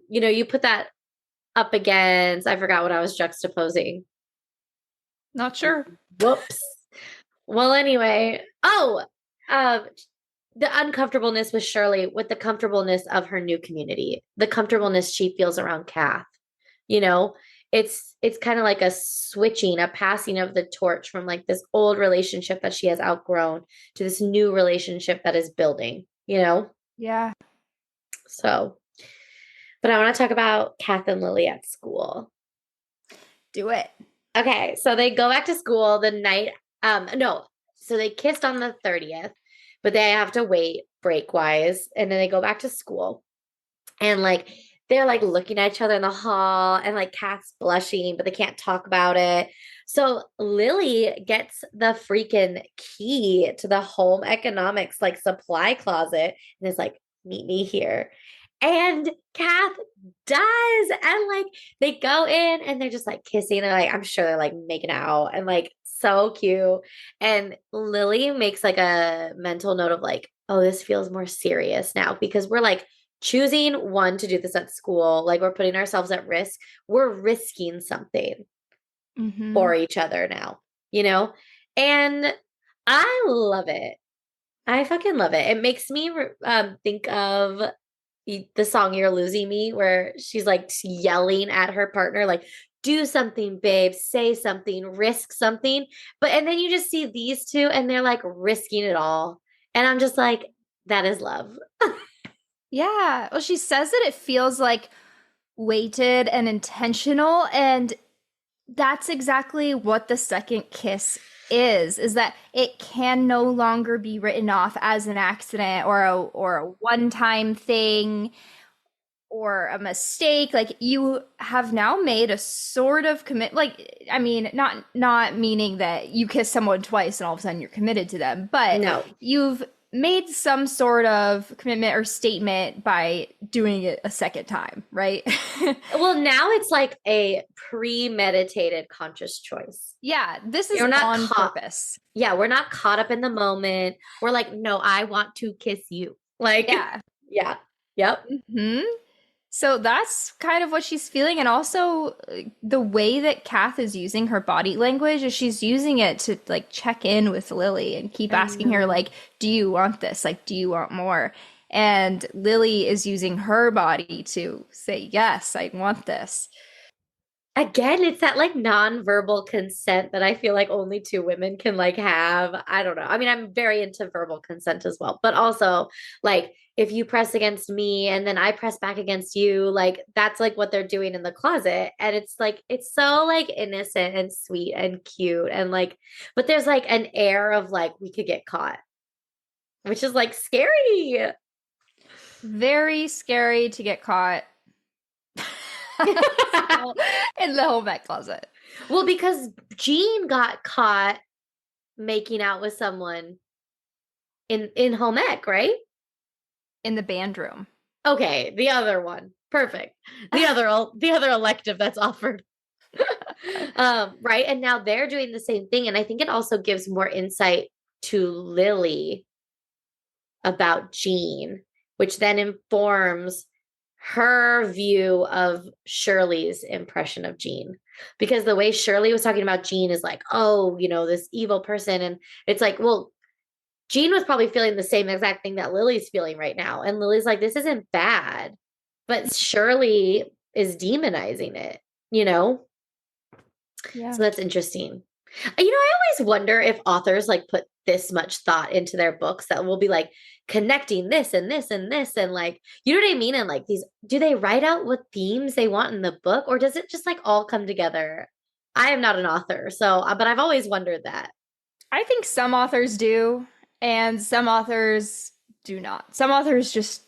You put that up against, I forgot what I was juxtaposing. Not sure. Whoops. Well, anyway. The uncomfortableness with Shirley with the comfortableness of her new community, the comfortableness she feels around Kath. It's kind of like a switching, a passing of the torch from like this old relationship that she has outgrown to this new relationship that is building. Yeah. So, but I want to talk about Kath and Lily at school. Do it. Okay, so they go back to school the night, no, so they kissed on the 30th, but they have to wait break-wise, and then they go back to school, and, like, they're, like, looking at each other in the hall, and, like, Kath's blushing, but they can't talk about it, so Lily gets the freaking key to the home economics, like, supply closet, and is like, meet me here, and Kath does, and, like, they go in, and they're just, like, kissing, and, like, I'm sure they're, like, making out, and, like, so cute, and Lily makes, like, a mental note of, like, oh, this feels more serious now, because we're, like, choosing, one, to do this at school, like, we're putting ourselves at risk, we're risking something for each other now, and I love it. I fucking love it. It makes me think of the song You're Losing Me, where she's like yelling at her partner, like, do something, babe, say something, risk something. And then you just see these two and they're like risking it all. And I'm just like, that is love. Yeah. Well, she says that it feels like weighted and intentional, and that's exactly what the second kiss is that it can no longer be written off as an accident or a one-time thing or a mistake. Like, you have now made a sort of commit, like, I mean, not meaning that you kiss someone twice and all of a sudden you're committed to them, but No. you've made some sort of commitment or statement by doing it a second time, right? Well, now it's like a premeditated conscious choice. Yeah, this is You're not on caught. purpose. Yeah, we're not caught up in the moment. We're like, no, I want to kiss you. Like, Yeah. yeah. Yep. Hmm. So that's kind of what she's feeling. And also, the way that Kath is using her body language is she's using it to like check in with Lily and keep asking her, like, do you want this? Like, do you want more? And Lily is using her body to say, yes, I want this. Again, it's that like nonverbal consent that I feel like only two women can like have. I don't know. I mean, I'm very into verbal consent as well, but also like if you press against me and then I press back against you, like that's like what they're doing in the closet. And it's like, it's so like innocent and sweet and cute. And like, but there's like an air of like, we could get caught, which is like scary. Very scary to get caught in the home ec closet. Well, because Jean got caught making out with someone in home ec, right? In the band room. Okay, the other one. Perfect. The other elective that's offered. Right. And now they're doing the same thing. And I think it also gives more insight to Lily about Jean, which then informs her view of Shirley's impression of Jean. Because the way Shirley was talking about Jean is like, oh, this evil person. And it's like, well, Jean was probably feeling the same exact thing that Lily's feeling right now. And Lily's like, this isn't bad. But Shirley is demonizing it, you know? Yeah. So that's interesting. I always wonder if authors like put this much thought into their books that will be like connecting this and this and this and like, you know what I mean? And like these, do they write out what themes they want in the book or does it just like all come together? I am not an author, so, but I've always wondered that. I think some authors do, and some authors do not. Some authors just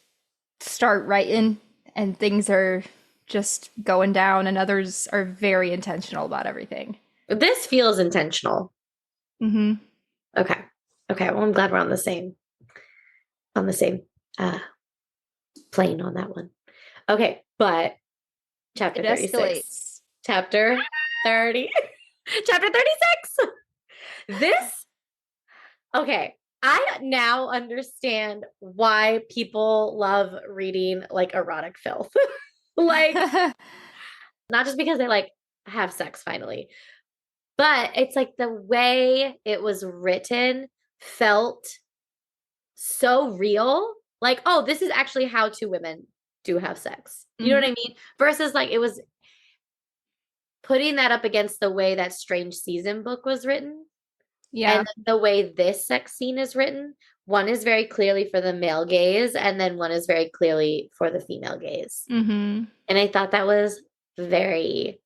start writing and things are just going down, and others are very intentional about everything. This feels intentional. Mm-hmm. Okay. Okay. Well, I'm glad we're on the same plane on that one. Okay, but chapter It 36. escalates. Chapter 30. Chapter 36. This, okay. I now understand why people love reading like erotic filth. Like, not just because they like have sex finally, but it's like the way it was written felt so real. Like, oh, this is actually how two women do have sex. You know what I mean? Versus like it was putting that up against the way that Strange Season book was written. Yeah. And the way this sex scene is written, one is very clearly for the male gaze, and then one is very clearly for the female gaze. Mm-hmm. And I thought that was very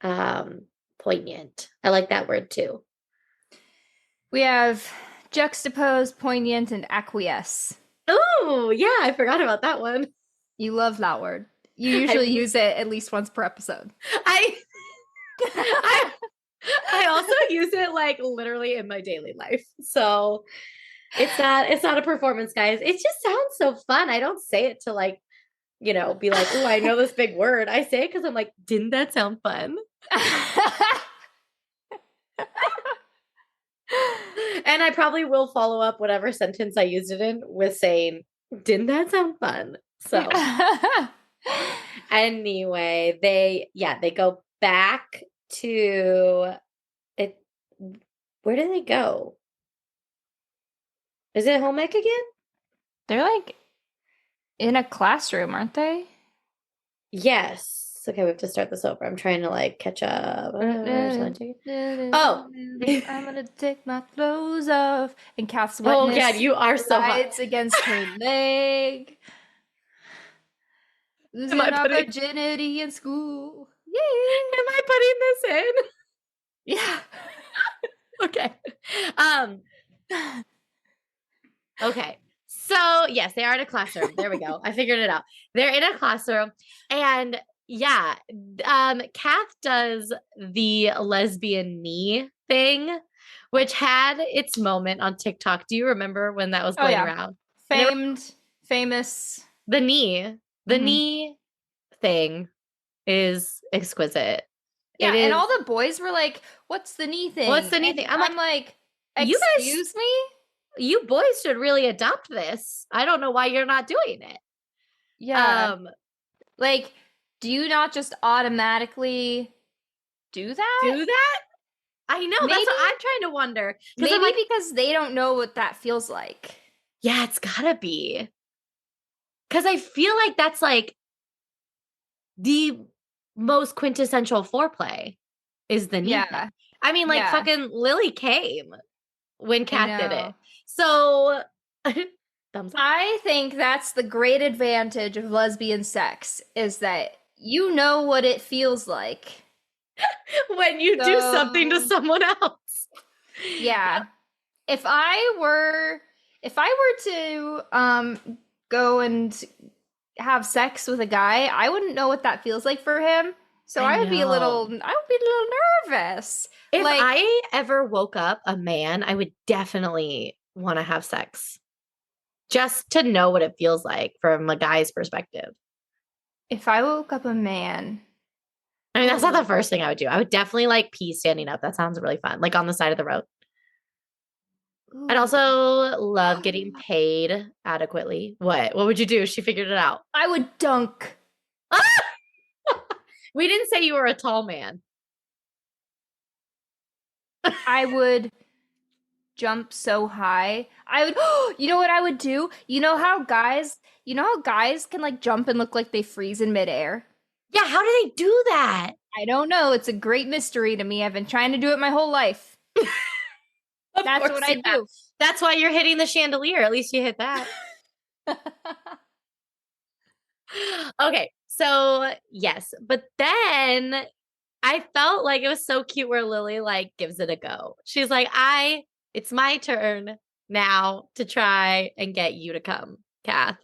poignant. I like that word too. We have juxtapose, poignant, and acquiesce. Oh, yeah, I forgot about that one. You love that word. You usually use it at least once per episode. I also use it like literally in my daily life. So it's not a performance, guys. It just sounds so fun. I don't say it to like, be like, oh, I know this big word. I say it because I'm like, didn't that sound fun? And I probably will follow up whatever sentence I used it in with saying, didn't that sound fun? So anyway, they go back to it. Where do they go? Is it home ec again? They're like In a classroom, aren't they? Yes. Okay, we have to start this over. I'm trying to like catch up. I'm Oh. gonna take my clothes off, and Kath's Oh God, wetness you are so hot. glides against her leg. Am I Losing our putting virginity in school. am I putting this in? Yeah. Okay. Um, okay. So yes, they are in a classroom. There we go. I figured it out. They're in a classroom, and yeah, Kath does the lesbian knee thing, which had its moment on TikTok. Do you remember when that was Oh going yeah. around? And it was Famous. the knee, the Mhm. knee thing is exquisite. Yeah, It and is. all the boys were like, "What's the knee What's thing?" the knee thing? And I'm I'm like, like, you guys, "Excuse me?" you boys should really adopt this. I don't know why you're not doing it. Yeah. Um, Like, do you not just automatically do that? do that? I know. That's Maybe what I'm trying to wonder. Because I'm maybe like, because they don't know what that feels like. yeah, it's gotta be. Because I feel like that's like the most quintessential foreplay is the knee thing. Yeah. I mean, like Yeah. fucking Lily came when I Kath did it. know. So thumbs up. I think that's the great advantage of lesbian sex is that you know what it feels like. When you do something to So, someone else. yeah. If I were to go and have sex with a guy, I wouldn't know what that feels like for him. So I I would be a know. little nervous. If Like I ever woke up a man, I would definitely want to have sex just to know what it feels like from a guy's perspective. if I woke up a man. I mean, that's not Ooh. the first thing I would do. I would definitely like pee standing up. That sounds really fun, like on the side of the road. I'd Ooh. also love getting paid adequately. What? What would you do? She figured it out. I would dunk. We didn't say you were a tall man. I would jump so high. I would you know what I would do? You know how guys can like jump and look like they freeze in midair? Yeah, how do they do that? I don't know. It's a great mystery to me. I've been trying to do it my whole life. Of That's course what I you have. do. That's why you're hitting the chandelier. At least you hit that. Okay, so yes, but then I felt like it was so cute where Lily like gives it a go. She's like, it's my turn now to try and get you to come, Kath.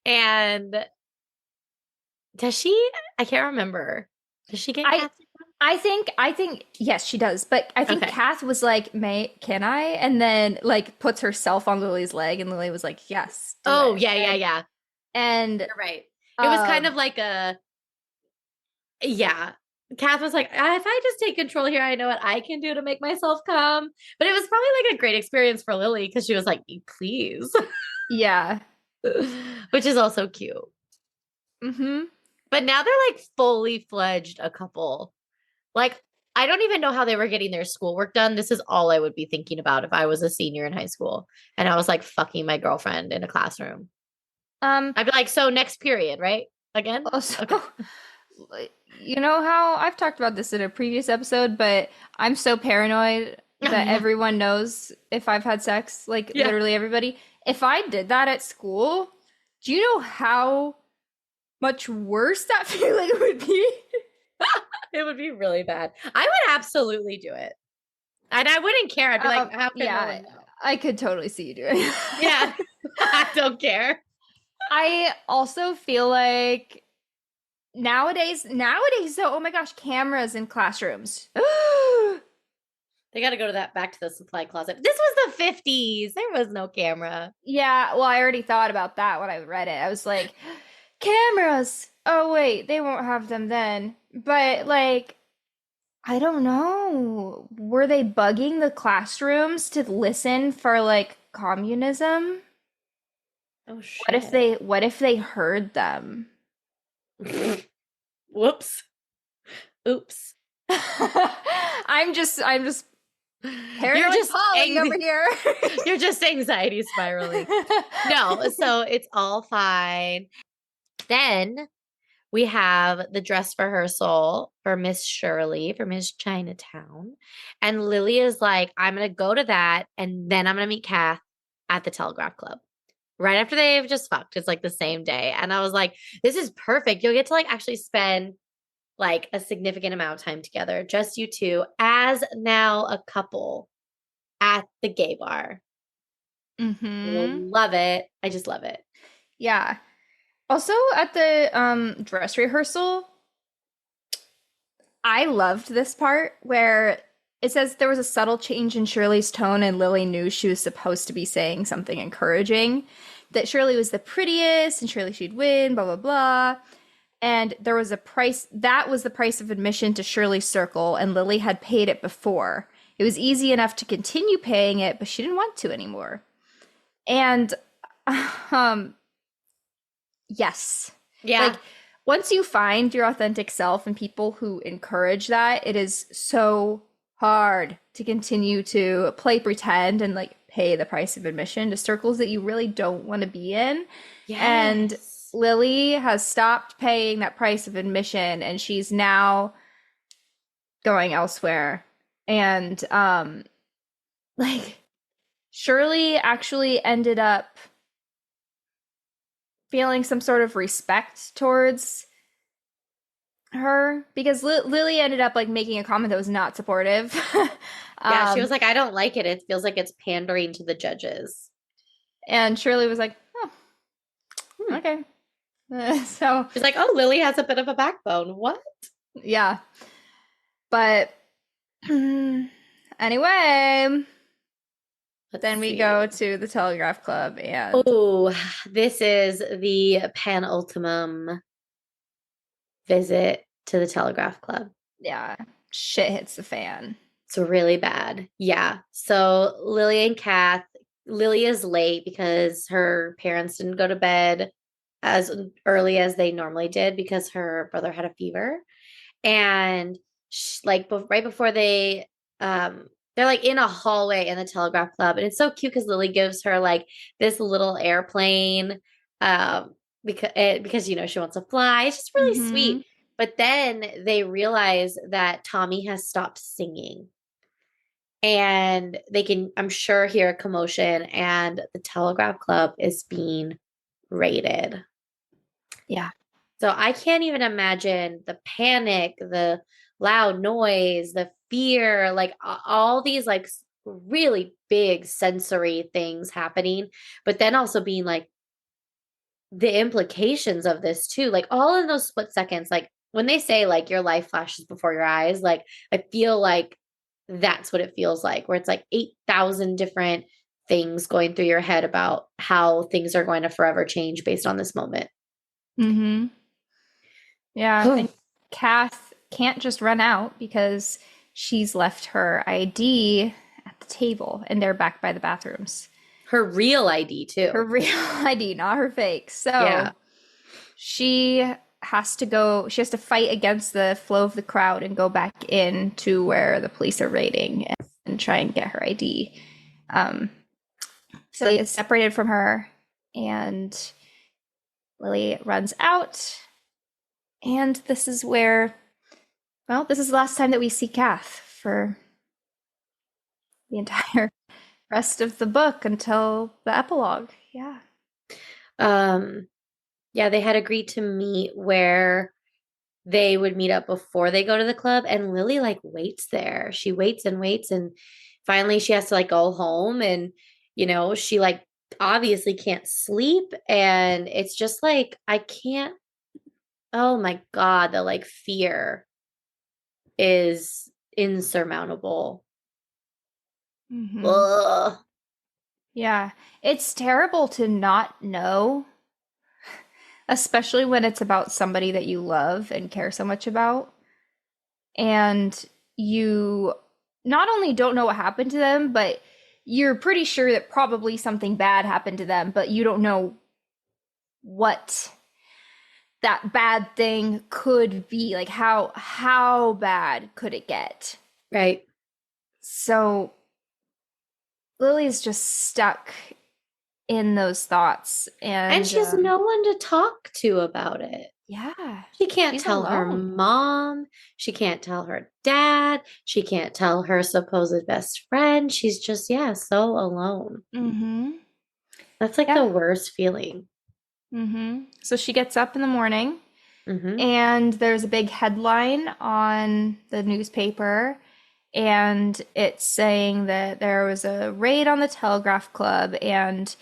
And does she? I can't remember. Does she get I Kath? I think yes, she does. But I think Okay. Kath was like, can I?" And then like puts herself on Lily's leg, and Lily was like, "Yes, do Oh, it." yeah, yeah, yeah. And You're right. It was kind um of like yeah. Kath was like, if I just take control here, I know what I can do to make myself come. But it was probably like a great experience for Lily because she was like, please, yeah. which is also cute. Mhm. But now they're like fully fledged a couple. Like, I don't even know how they were getting their schoolwork done. This is all I would be thinking about if I was a senior in high school and I was like fucking my girlfriend in a classroom. Um I'd be like, so next period, right? Again? also Okay. you know how I've talked about this in a previous episode, but I'm so paranoid Oh, that yeah. everyone knows if I've had sex, like Yeah. literally everybody. If I did that at school, do you know how much worse that feeling would be? It would be really bad. I would absolutely do it. And I wouldn't care. I'd be like, how can no Yeah, one know? I could totally see you doing Yeah. it. I don't care. I also feel like nowadays though, oh my gosh, cameras in classrooms. They got to go to that back to the supply closet. This was the 50s. There was no camera. Yeah, well, I already thought about that when I read it. I was like, cameras. Oh wait, they won't have them then. But like, I don't know. Were they bugging the classrooms to listen for like communism? Oh What if shit. they heard them? Whoops. Oops. I'm just Paranoid Polly over here. You're just anxiety spiraling. No, so it's all fine. Then we have the dress rehearsal for Miss Shirley, for Miss Chinatown. And Lily is like, I'm going to go to that. And then I'm going to meet Kath at the Telegraph Club. Right after they've just fucked. It's like the same day. And I was like, this is perfect. You'll get to like actually spend like a significant amount of time together. Just you two as now a couple at the gay bar. Love it. I just love it. Yeah. Also at the dress rehearsal, I loved this part where it says there was a subtle change in Shirley's tone and Lily knew she was supposed to be saying something encouraging. That Shirley was the prettiest and surely she'd win, blah, blah, blah. And there was a price, that was the price of admission to Shirley's circle, and Lily had paid it before. It was easy enough to continue paying it, but she didn't want to anymore. And, yes. Yeah. Like, once you find your authentic self and people who encourage that, it is so hard to continue to play pretend and like pay the price of admission to circles that you really don't want to be in. Yes. And Lily has stopped paying that price of admission and she's now going elsewhere. And like Shirley actually ended up feeling some sort of respect towards her because Lily ended up like making a comment that was not supportive. Yeah, she was like, I don't like it. It feels like it's pandering to the judges. And Shirley was like, oh, okay. So she's like, oh, Lily has a bit of a backbone. What? Yeah. But anyway, then we go to the Telegraph Club and oh, this is the penultimum visit to the Telegraph Club. Yeah. Shit hits the fan. It's really bad. Yeah. So Lily and Kath, Lily is late because her parents didn't go to bed as early as they normally did because her brother had a fever. And like right before they're like in a hallway in the Telegraph Club. And it's so cute because Lily gives her like this little airplane because, you know, she wants to fly. It's just really sweet. But then they realize that Tommy has stopped singing. And they can, I'm sure, hear a commotion. And the Telegraph Club is being raided. Yeah. So I can't even imagine the panic, the loud noise, the fear, like all these like really big sensory things happening, but then also being like the implications of this too, like all in those split seconds, like when they say like your life flashes before your eyes, like I feel like that's what it feels like, where it's like 8,000 different things going through your head about how things are going to forever change based on this moment. Yeah, and Kath can't just run out because she's left her ID at the table and they're back by the bathrooms. Her real ID too. Her real ID, not her fake. So yeah. She has to fight against the flow of the crowd and go back in to where the police are raiding and try and get her ID. So he is separated from her and Lily runs out. And this is where, well, this is the last time that we see Kath for the entire rest of the book until the epilogue. Yeah. Yeah, they had agreed to meet where they would meet up before they go to the club. And Lily like waits there. She waits and waits. And finally she has to like go home. And, you know, she like obviously can't sleep. And it's just like, I can't. Oh my God, the like fear is insurmountable. Ugh. Yeah, it's terrible to not know, especially when it's about somebody that you love and care so much about. And you not only don't know what happened to them, but you're pretty sure that probably something bad happened to them, but you don't know what that bad thing could be. Like how bad could it get? Right. So Lily's just stuck in those thoughts. And And she has no one to talk to about it. yeah, She can't she's tell her alone. mom. She can't tell her dad. She can't tell her supposed best friend. She's just, yeah, so alone. Mm-hmm. That's like the Yeah. worst feeling. Mm-hmm. So she gets up in the morning, Mm-hmm. and there's a big headline on the newspaper, and it's saying that there was a raid on the Telegraph Club, and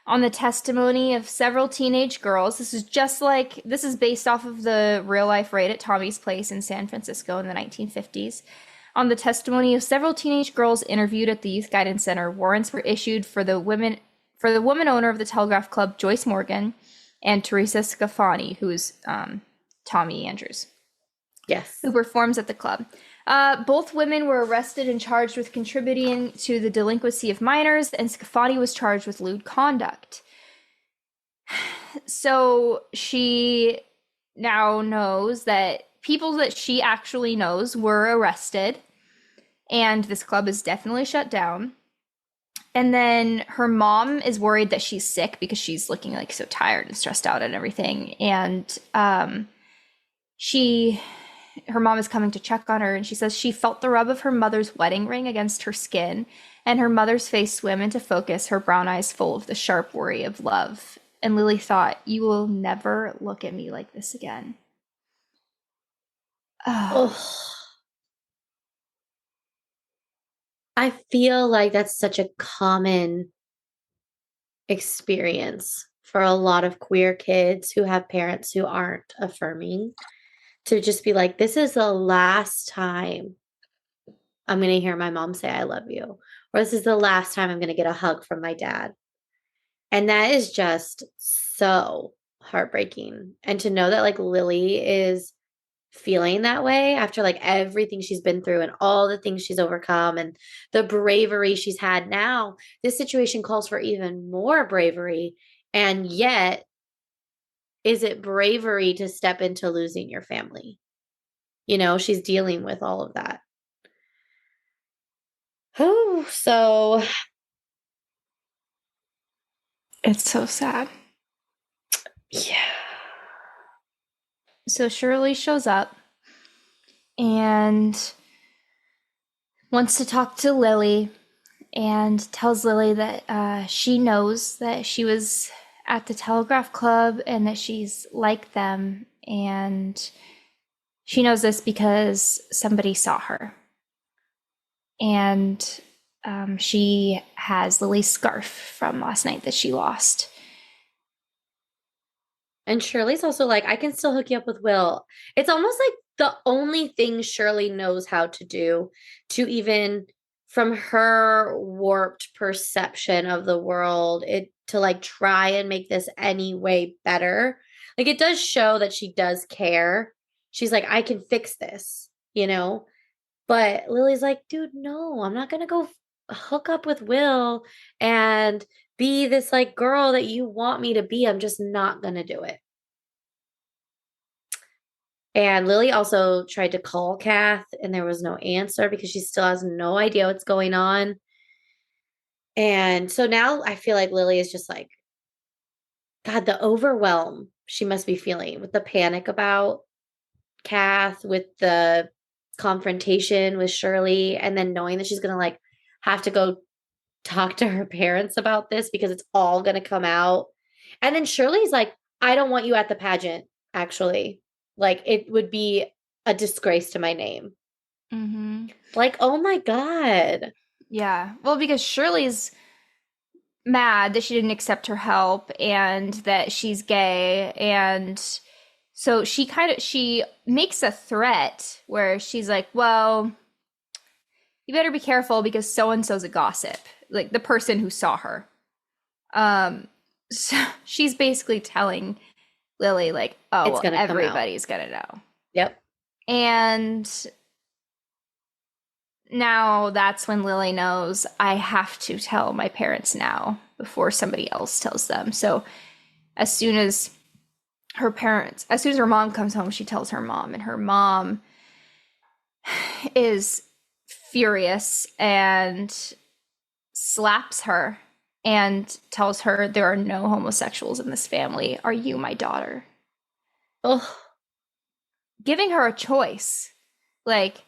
on the testimony of several teenage girls. This is based off of the real life raid at Tommy's Place in San Francisco in the 1950s. On the testimony of several teenage girls interviewed at the Youth Guidance Center, warrants were issued for the woman owner of the Telegraph Club, Joyce Morgan, and Teresa Scafani, who is Tommy Andrews, Yes. who performs at the club. Both women were arrested and charged with contributing to the delinquency of minors, and Scafani was charged with lewd conduct. So she now knows that people that she actually knows were arrested, and this club is definitely shut down. And then her mom is worried that she's sick because she's looking like so tired and stressed out and everything. And her mom is coming to check on her, and she says she felt the rub of her mother's wedding ring against her skin, and her mother's face swam into focus, her brown eyes full of the sharp worry of love. And Lily thought, you will never look at me like this again. Oh. Oh, I feel like that's such a common experience for a lot of queer kids who have parents who aren't affirming, to just be like, this is the last time I'm going to hear my mom say, I love you. Or this is the last time I'm going to get a hug from my dad. And that is just so heartbreaking. And to know that like Lily is feeling that way after like everything she's been through and all the things she's overcome and the bravery she's had now, this situation calls for even more bravery. And yet, is it bravery to step into losing your family? You know, she's dealing with all of that. Oh, so It's so sad. yeah. So Shirley shows up and wants to talk to Lily and tells Lily that she knows that she was at the Telegraph Club and that she's like them. And she knows this because somebody saw her. And she has Lily's scarf from last night that she lost. And Shirley's also like, I can still hook you up with Will. It's almost like the only thing Shirley knows how to do to even from her warped perception of the world, it to like try and make this any way better. Like it does show that she does care. She's like, I can fix this, you know? But Lily's like, dude, no, I'm not gonna go hook up with Will and be this like girl that you want me to be. I'm just not gonna do it. And Lily also tried to call Kath and there was no answer because she still has no idea what's going on. And so now I feel like Lily is just like, God, the overwhelm she must be feeling with the panic about Kath, with the confrontation with Shirley, and then knowing that she's going to like have to go talk to her parents about this because it's all going to come out. And then Shirley's like, I don't want you at the pageant, actually. Like, it would be a disgrace to my name. Mm-hmm. Like, oh my God. Yeah. Well, because Shirley's mad that she didn't accept her help and that she's gay, and so she makes a threat where she's like, well, you better be careful because so and so's a gossip, like the person who saw her. So she's basically telling Lily like, oh, It's well, going to come out. everybody's gonna know. Yep. And now that's when Lily knows, I have to tell my parents now before somebody else tells them. So as soon as her mom comes home, she tells her mom, and her mom is furious and slaps her and tells her, there are no homosexuals in this family. Are you my daughter? Oh, Giving her a choice. Like,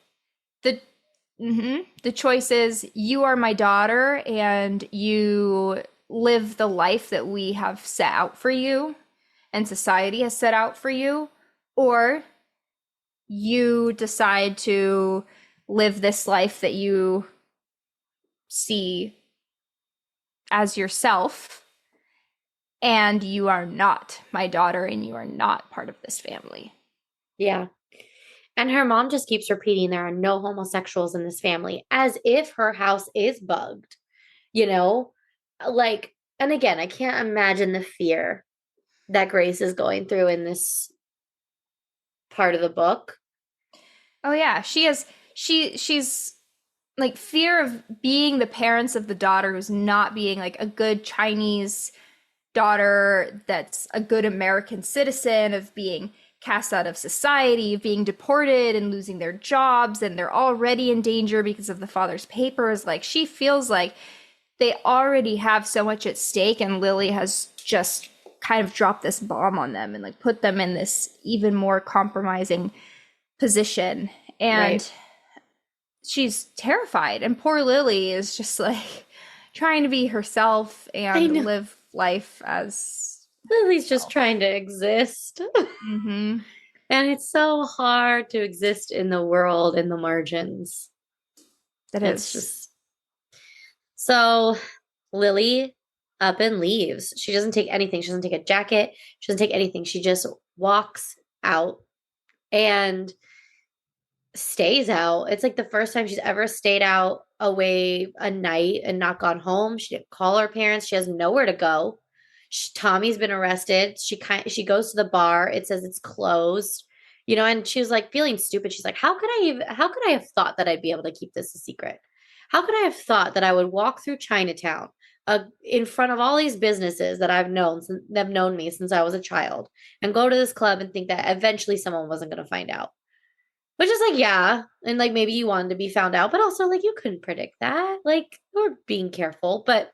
the choice is, you are my daughter and you live the life that we have set out for you and society has set out for you, or you decide to live this life that you see as yourself, and you are not my daughter and you are not part of this family. yeah. And her mom just keeps repeating there are no homosexuals in this family as if her house is bugged, you know? Like, and again, I can't imagine the fear that Grace is going through in this part of the book. Oh yeah, she's like, fear of being the parents of the daughter who's not being like a good Chinese daughter that's a good American citizen, of being cast out of society, of being deported and losing their jobs, and they're already in danger because of the father's papers. Like, she feels like they already have so much at stake, and Lily has just kind of dropped this bomb on them and like put them in this even more compromising position. And Right. she's terrified, and poor Lily is just like trying to be herself I and know. live life as Lily's just herself. trying to exist. Mm-hmm. And it's so hard to exist in the world in the margins. That It's is. just so Lily up and leaves. She doesn't take anything. She doesn't take a jacket. She doesn't take anything. She just walks out and stays out. It's like the first time she's ever stayed out away a night and not gone home. She didn't call her parents. She has nowhere to go. Tommy's been arrested. She goes to the bar. It says it's closed. And she was like feeling stupid. She's like, how could I have thought that I'd be able to keep this a secret? How could I have thought that I would walk through Chinatown in front of all these businesses that have known me since I was a child, and go to this club and think that eventually someone wasn't going to find out? Which is like, yeah. And like maybe you wanted to be found out, but also like you couldn't predict that. Like, we're being careful. But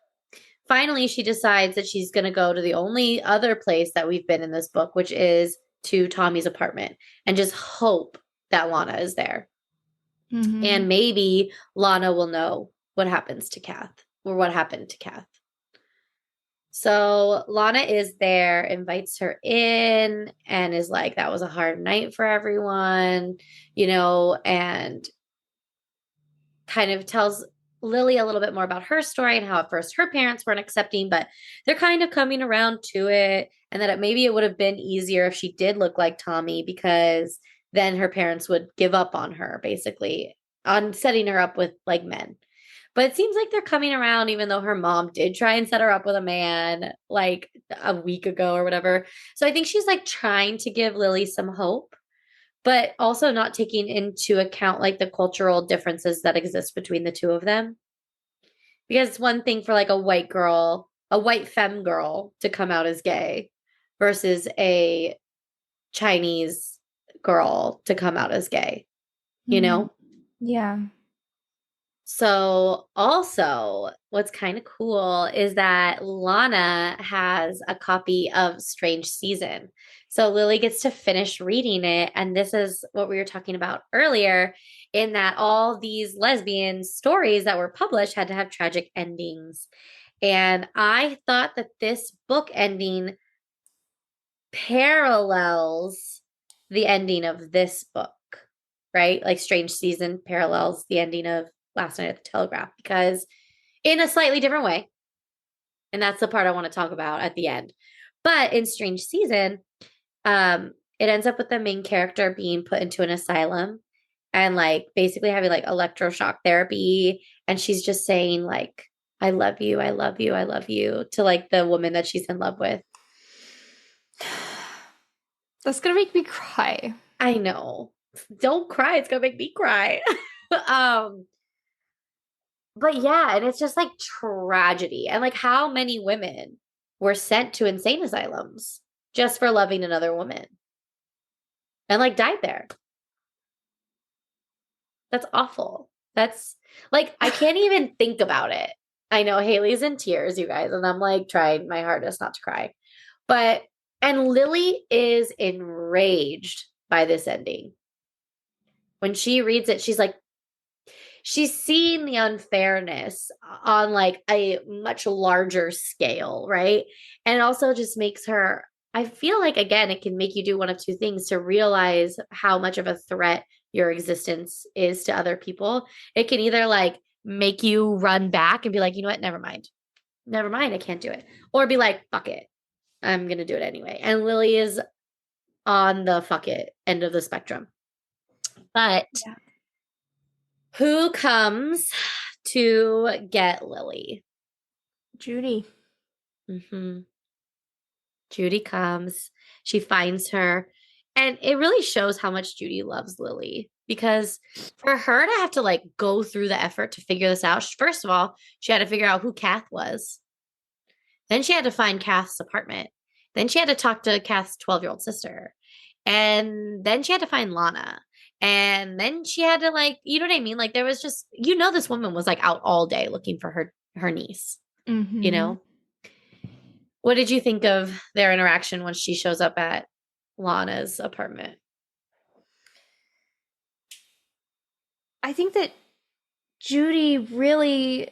finally, she decides that she's going to go to the only other place that we've been in this book, which is to Tommy's apartment, and just hope that Lana is there. Mm-hmm. And maybe Lana will know what happens to Kath, or what happened to Kath. So Lana is there, invites her in, and is like, that was a hard night for everyone, and kind of tells Lily a little bit more about her story and how at first her parents weren't accepting, but they're kind of coming around to it. And that maybe it would have been easier if she did look like Tommy, because then her parents would give up on her, basically, on setting her up with like men. But it seems like they're coming around, even though her mom did try and set her up with a man like a week ago or whatever. So I think she's like trying to give Lily some hope, but also not taking into account like the cultural differences that exist between the two of them. Because it's one thing for like a white girl, a white femme girl, to come out as gay versus a Chinese girl to come out as gay, you Mm-hmm. know? Yeah. So, also, what's kind of cool is that Lana has a copy of Strange Season. So, Lily gets to finish reading it. And this is what we were talking about earlier, in that all these lesbian stories that were published had to have tragic endings. And I thought that this book ending parallels the ending of this book, right? Like Strange Season parallels the ending of Last Night at the Telegraph, because in a slightly different way. And that's the part I want to talk about at the end. But in Strange Season, it ends up with the main character being put into an asylum and like basically having like electroshock therapy. And she's just saying like, I love you, I love you, I love you, to like the woman that she's in love with. That's gonna make me cry. I know. Don't cry. It's gonna make me cry. um, but yeah, and it's just like tragedy. And like how many women were sent to insane asylums just for loving another woman and like died there. That's awful. That's like, I can't even think about it. I know Haley's in tears, you guys, and I'm like trying my hardest not to cry. But, and Lily is enraged by this ending. When she reads it, she's like, she's seen the unfairness on like a much larger scale, right? And it also just makes her, I feel like, again, it can make you do one of two things to realize how much of a threat your existence is to other people. It can either like make you run back and be like, you know what, never mind. Never mind, I can't do it. Or be like, fuck it. I'm going to do it anyway. And Lily is on the fuck it end of the spectrum. But Yeah. who comes to get Lily? Judy. Mm-hmm. Judy comes. She finds her. And it really shows how much Judy loves Lily, because for her to have to like go through the effort to figure this out, first of all, she had to figure out who Kath was. Then she had to find Kath's apartment. Then she had to talk to Kath's 12-year-old sister. And then she had to find Lana. And then she had to like, you know what I mean? Like there was just, this woman was like out all day looking for her niece, you know? What did you think of their interaction when she shows up at Lana's apartment? I think that Judy really,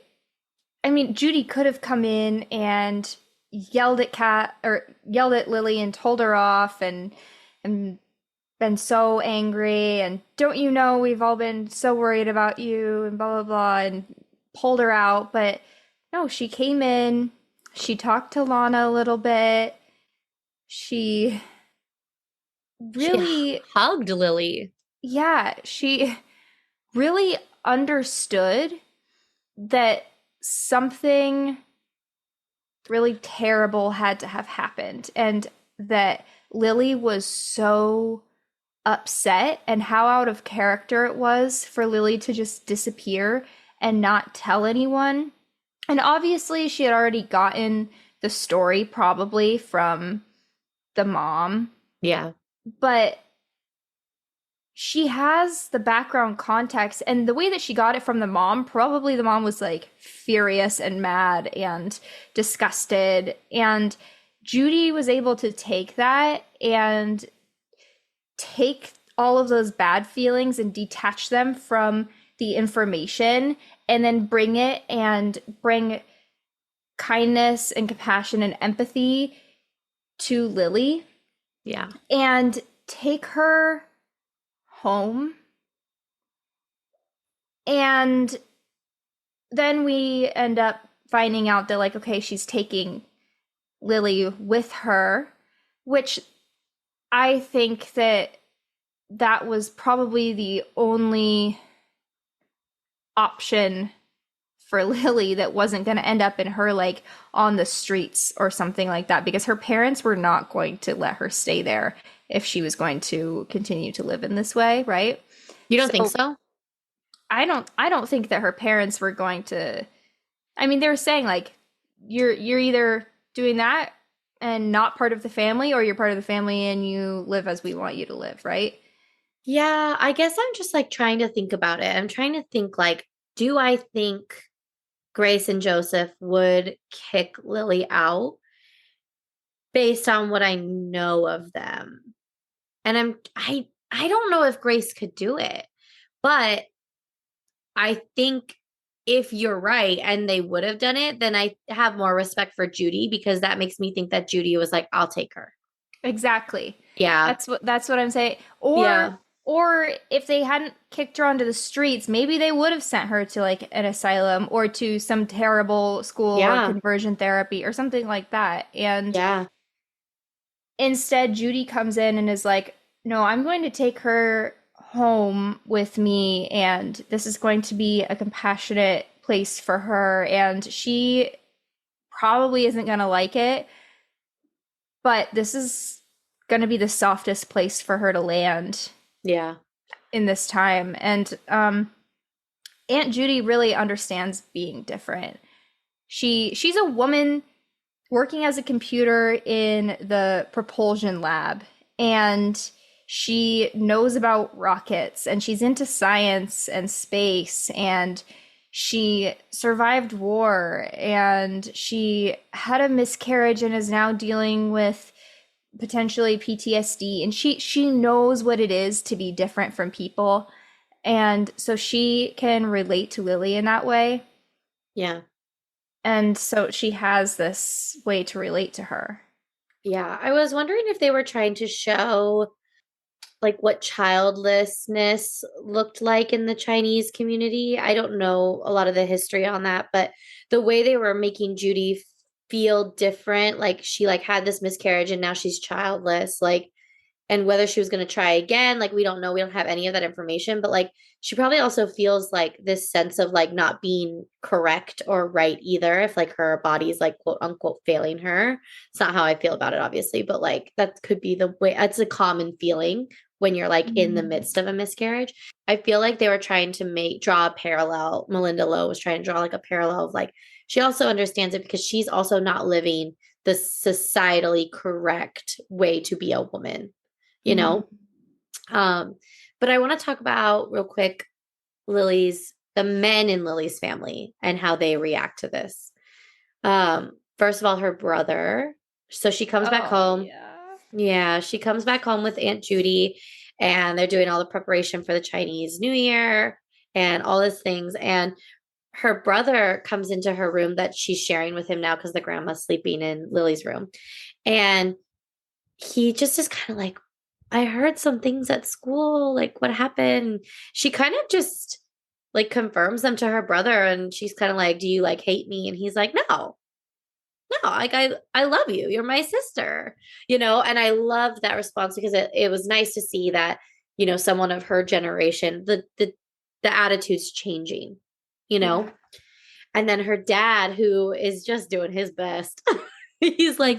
I mean, Judy could have come in and yelled at Lily and told her off and been so angry and don't you know we've all been so worried about you and blah blah blah and pulled her out. But no, she came in, she talked to Lana a little bit. She really She hugged Lily. Yeah, she really understood that something really terrible had to have happened and that Lily was so upset, and how out of character it was for Lily to just disappear and not tell anyone. And obviously she had already gotten the story probably from the mom. Yeah. But she has the background context, and the way that she got it from the mom, probably the mom was like furious and mad and disgusted. And Judy was able to take that and take all of those bad feelings and detach them from the information and then bring kindness and compassion and empathy to Lily. Yeah. And take her home. And then we end up finding out that, like, okay, she's taking Lily with her, which I think that was probably the only option for Lily that wasn't going to end up in her like on the streets or something like that, because her parents were not going to let her stay there if she was going to continue to live in this way, right? You don't think so? I don't think that her parents were going to. I mean, they were saying like you're either doing that and not part of the family, or you're part of the family and you live as we want you to live, right? Yeah, I guess I'm just like trying to think about it. I'm trying to think like, do I think Grace and Joseph would kick Lily out based on what I know of them? And I don't know if Grace could do it. But I think if you're right and they would have done it, then I have more respect for Judy, because that makes me think that Judy was like, I'll take her. Exactly. Yeah. That's what I'm saying. Yeah. Or if they hadn't kicked her onto the streets, maybe they would have sent her to like an asylum or to some terrible school or conversion therapy or something like that. And instead, Judy comes in and is like, no, I'm going to take her home with me, and this is going to be a compassionate place for her. And she probably isn't going to like it, but this is going to be the softest place for her to land. Yeah. In this time. And Aunt Judy really understands being different. She's a woman working as a computer in the propulsion lab, and she knows about rockets and she's into science and space, and she survived war, and she had a miscarriage and is now dealing with potentially PTSD, and she knows what it is to be different from people. And so she can relate to Lily in that way. Yeah. And so she has this way to relate to her. Yeah. I was wondering if they were trying to show like what childlessness looked like in the Chinese community. I don't know a lot of the history on that, but the way they were making Judy feel different, like she like had this miscarriage and now she's childless, like, and whether she was going to try again, like we don't know, we don't have any of that information, but like she probably also feels like this sense of like not being correct or right either, if like her body's like quote unquote failing her. It's not how I feel about it, obviously, but like that could be the way. That's a common feeling when you're like in the midst of a miscarriage. I feel like they were trying to draw a parallel. Malinda Lo was trying to draw like a parallel of like she also understands it because she's also not living the societally correct way to be a woman, you know? But I want to talk about real quick the men in Lily's family and how they react to this. First of all, her brother. So she comes back home. Yeah, she comes back home with Aunt Judy, and they're doing all the preparation for the Chinese New Year and all these things. And her brother comes into her room that she's sharing with him now because the grandma's sleeping in Lily's room. And he just is kind of like, I heard some things at school. Like, what happened? She kind of just like confirms them to her brother, and she's kind of like, do you like hate me? And he's like, no, like I love you. You're my sister, you know? And I loved that response because it was nice to see that, you know, someone of her generation, the attitude's changing, you know? Yeah. And then her dad, who is just doing his best, he's like,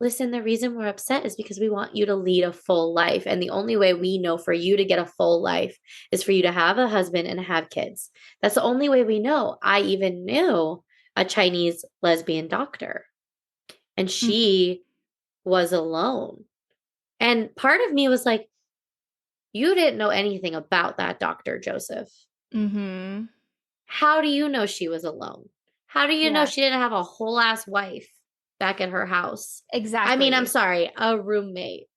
listen, the reason we're upset is because we want you to lead a full life. And the only way we know for you to get a full life is for you to have a husband and have kids. That's the only way we know. I even knew a Chinese lesbian doctor, and she was alone. And part of me was like, you didn't know anything about that doctor, Joseph. How do you know she was alone? How do you know she didn't have a whole ass wife back at her house? Exactly. I mean, I'm sorry, a roommate.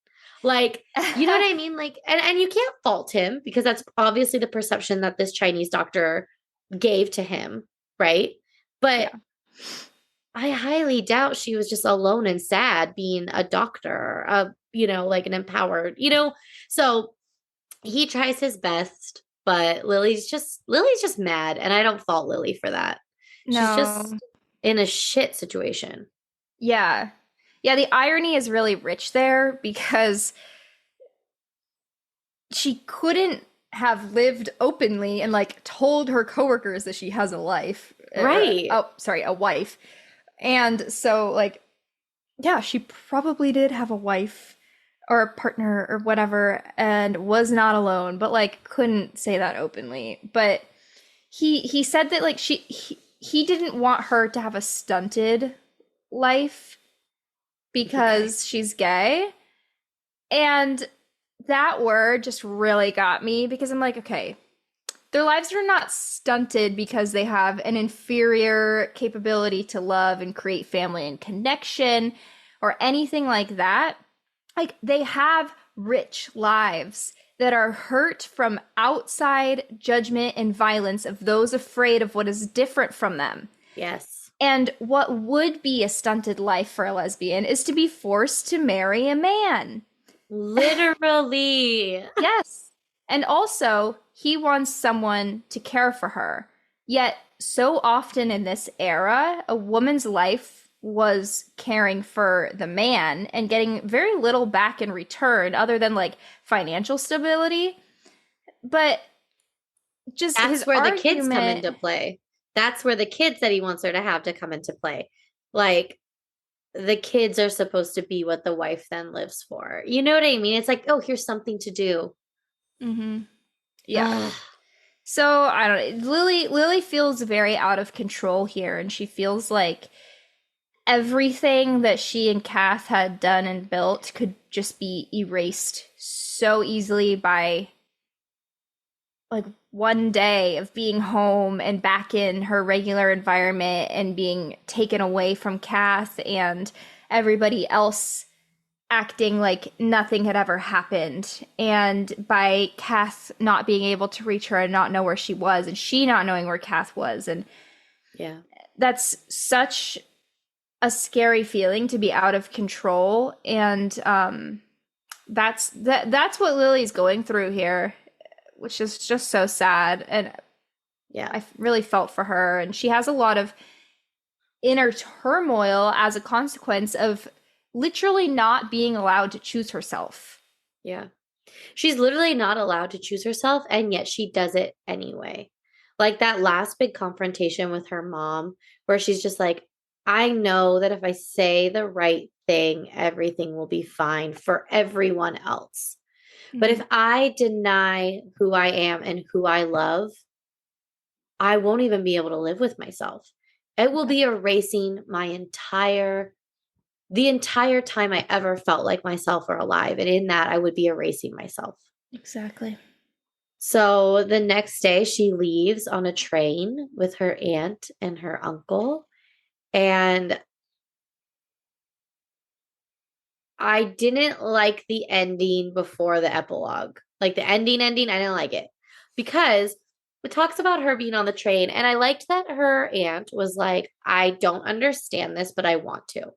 Like, you know what I mean? Like, and you can't fault him because that's obviously the perception that this Chinese doctor gave to him, right? But I highly doubt she was just alone and sad being a doctor, you know, like an empowered, you know. So he tries his best, but Lily's just mad, and I don't fault Lily for that. No. She's just in a shit situation. Yeah. Yeah, the irony is really rich there because she couldn't have lived openly and like told her coworkers that she has a life. Right. A wife. And so like yeah, she probably did have a wife or a partner or whatever and was not alone, but like couldn't say that openly. But he said that like he didn't want her to have a stunted life because she's gay. And that word just really got me because I'm like, okay, their lives are not stunted because they have an inferior capability to love and create family and connection or anything like that. Like, they have rich lives that are hurt from outside judgment and violence of those afraid of what is different from them. Yes. And what would be a stunted life for a lesbian is to be forced to marry a man. Literally. Yes. And also, he wants someone to care for her. Yet, so often in this era, a woman's life was caring for the man and getting very little back in return other than like financial stability. But just that's where the kids come into play. That's where the kids that he wants her to have to come into play. Like, the kids are supposed to be what the wife then lives for. You know what I mean? It's like, oh, here's something to do. Yeah. So I don't know. Lily feels very out of control here, and she feels like everything that she and Kath had done and built could just be erased so easily by like one day of being home and back in her regular environment and being taken away from Kath and everybody else acting like nothing had ever happened. And by Kath not being able to reach her and not know where she was, and she not knowing where Kath was. And Yeah. that's such a scary feeling to be out of control. And that's what Lily's going through here, which is just so sad. And Yeah. I really felt for her. And she has a lot of inner turmoil as a consequence of literally not being allowed to choose herself. Yeah. She's literally not allowed to choose herself, and yet she does it anyway. Like that last big confrontation with her mom, where she's just like, I know that if I say the right thing, everything will be fine for everyone else. But if I deny who I am and who I love, I won't even be able to live with myself. It will be erasing the entire time I ever felt like myself or alive. And in that, I would be erasing myself. Exactly. So the next day, she leaves on a train with her aunt and her uncle. And I didn't like the ending before the epilogue. Like the ending, I didn't like it because it talks about her being on the train. And I liked that her aunt was like, I don't understand this, but I want to.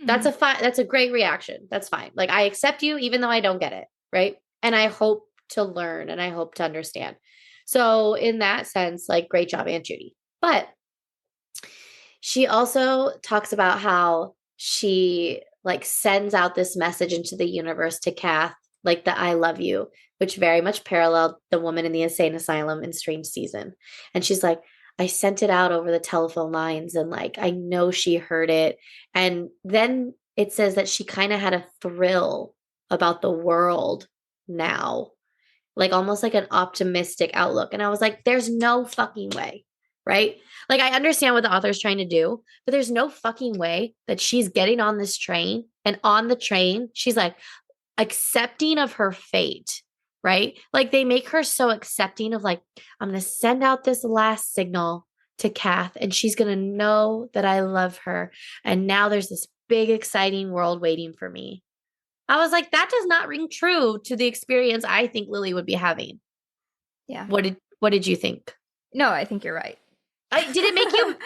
That's a great reaction. That's fine. Like I accept you even though I don't get it, right? And I hope to learn and I hope to understand. So in that sense, like great job, Aunt Judy. But she also talks about how she like sends out this message into the universe to Kath, like the I love you, which very much paralleled the woman in the insane asylum in Strange Season. And she's like, I sent it out over the telephone lines and like I know she heard it. And then it says that she kind of had a thrill about the world now, like almost like an optimistic outlook. And I was like, there's no fucking way, right? Like I understand what the author's trying to do, but there's no fucking way that she's getting on this train and on the train, she's like accepting of her fate, right? Like they make her so accepting of like, I'm going to send out this last signal to Kath and she's going to know that I love her. And now there's this big, exciting world waiting for me. I was like, that does not ring true to the experience I think Lily would be having. Yeah. What did you think? No, I think you're right. Did it make you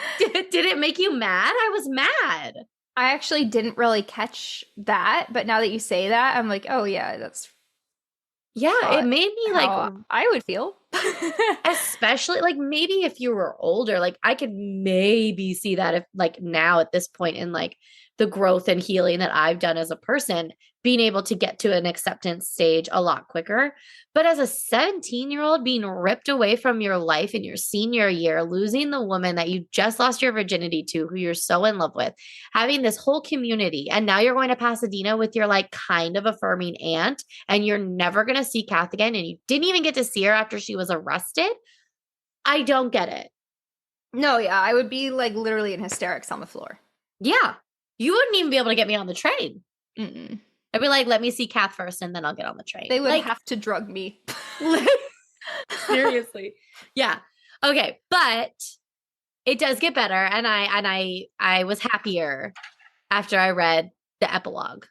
did it make you mad? I was mad. I actually didn't really catch that, but now that you say that, I'm like, oh yeah, that's it made me like I would feel. especially like maybe if you were older, like I could maybe see that if like now at this point in like the growth and healing that I've done as a person, being able to get to an acceptance stage a lot quicker. But as a 17-year-old being ripped away from your life in your senior year, losing the woman that you just lost your virginity to, who you're so in love with, having this whole community, and now you're going to Pasadena with your like kind of affirming aunt, and you're never going to see Kath again, and you didn't even get to see her after she was arrested. I don't get it. No, yeah, I would be like literally in hysterics on the floor. Yeah. You wouldn't even be able to get me on the train. Mm-mm. I'd be like, let me see Kath first and then I'll get on the train. They would like, have to drug me. Seriously. Yeah. Okay. But it does get better. And I was happier after I read the epilogue.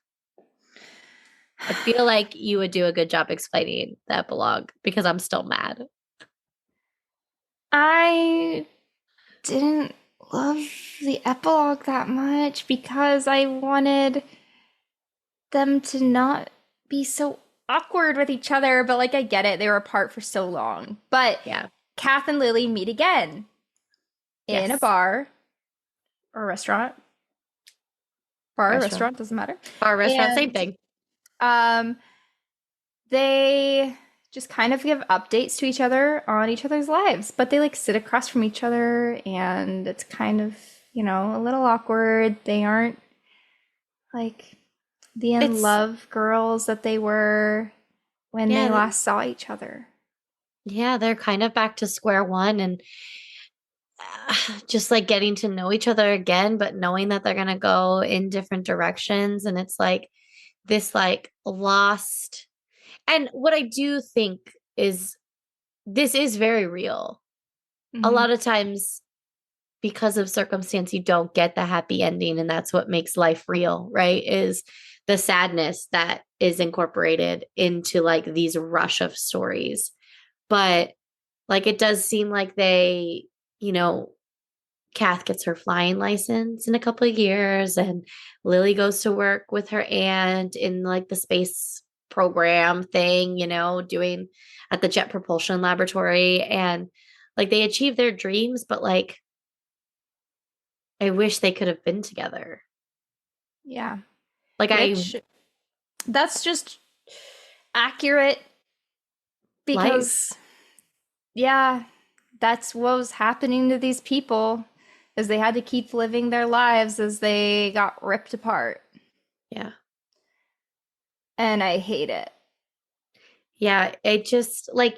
I feel like you would do a good job explaining the epilogue because I'm still mad. I didn't love the epilogue that much because I wanted them to not be so awkward with each other, but like I get it, they were apart for so long. But yeah, Kath and Lily meet again in a bar or a restaurant. Bar or restaurant, doesn't matter. Bar, restaurant, same thing. They just kind of give updates to each other on each other's lives, but they like sit across from each other and it's kind of, you know, a little awkward. They aren't like the in love girls that they were when they last saw each other. Yeah, they're kind of back to square one. And just like getting to know each other again, but knowing that they're gonna go in different directions. And it's like this like lost. And what I do think is this is very real. A Mhm. lot of times because of circumstance, you don't get the happy ending. And that's what makes life real, right? Is the sadness that is incorporated into like these rush of stories. But like it does seem like they, you know, Kath gets her flying license in a couple of years, and Lily goes to work with her aunt in like the space program thing, you know, doing at the Jet Propulsion Laboratory. And like they achieve their dreams, but like I wish they could have been together. Yeah. Like I Which that's just accurate life. because yeah, that's what was happening to these people is they had to keep living their lives as they got ripped apart. Yeah. And I hate it. Yeah, it just like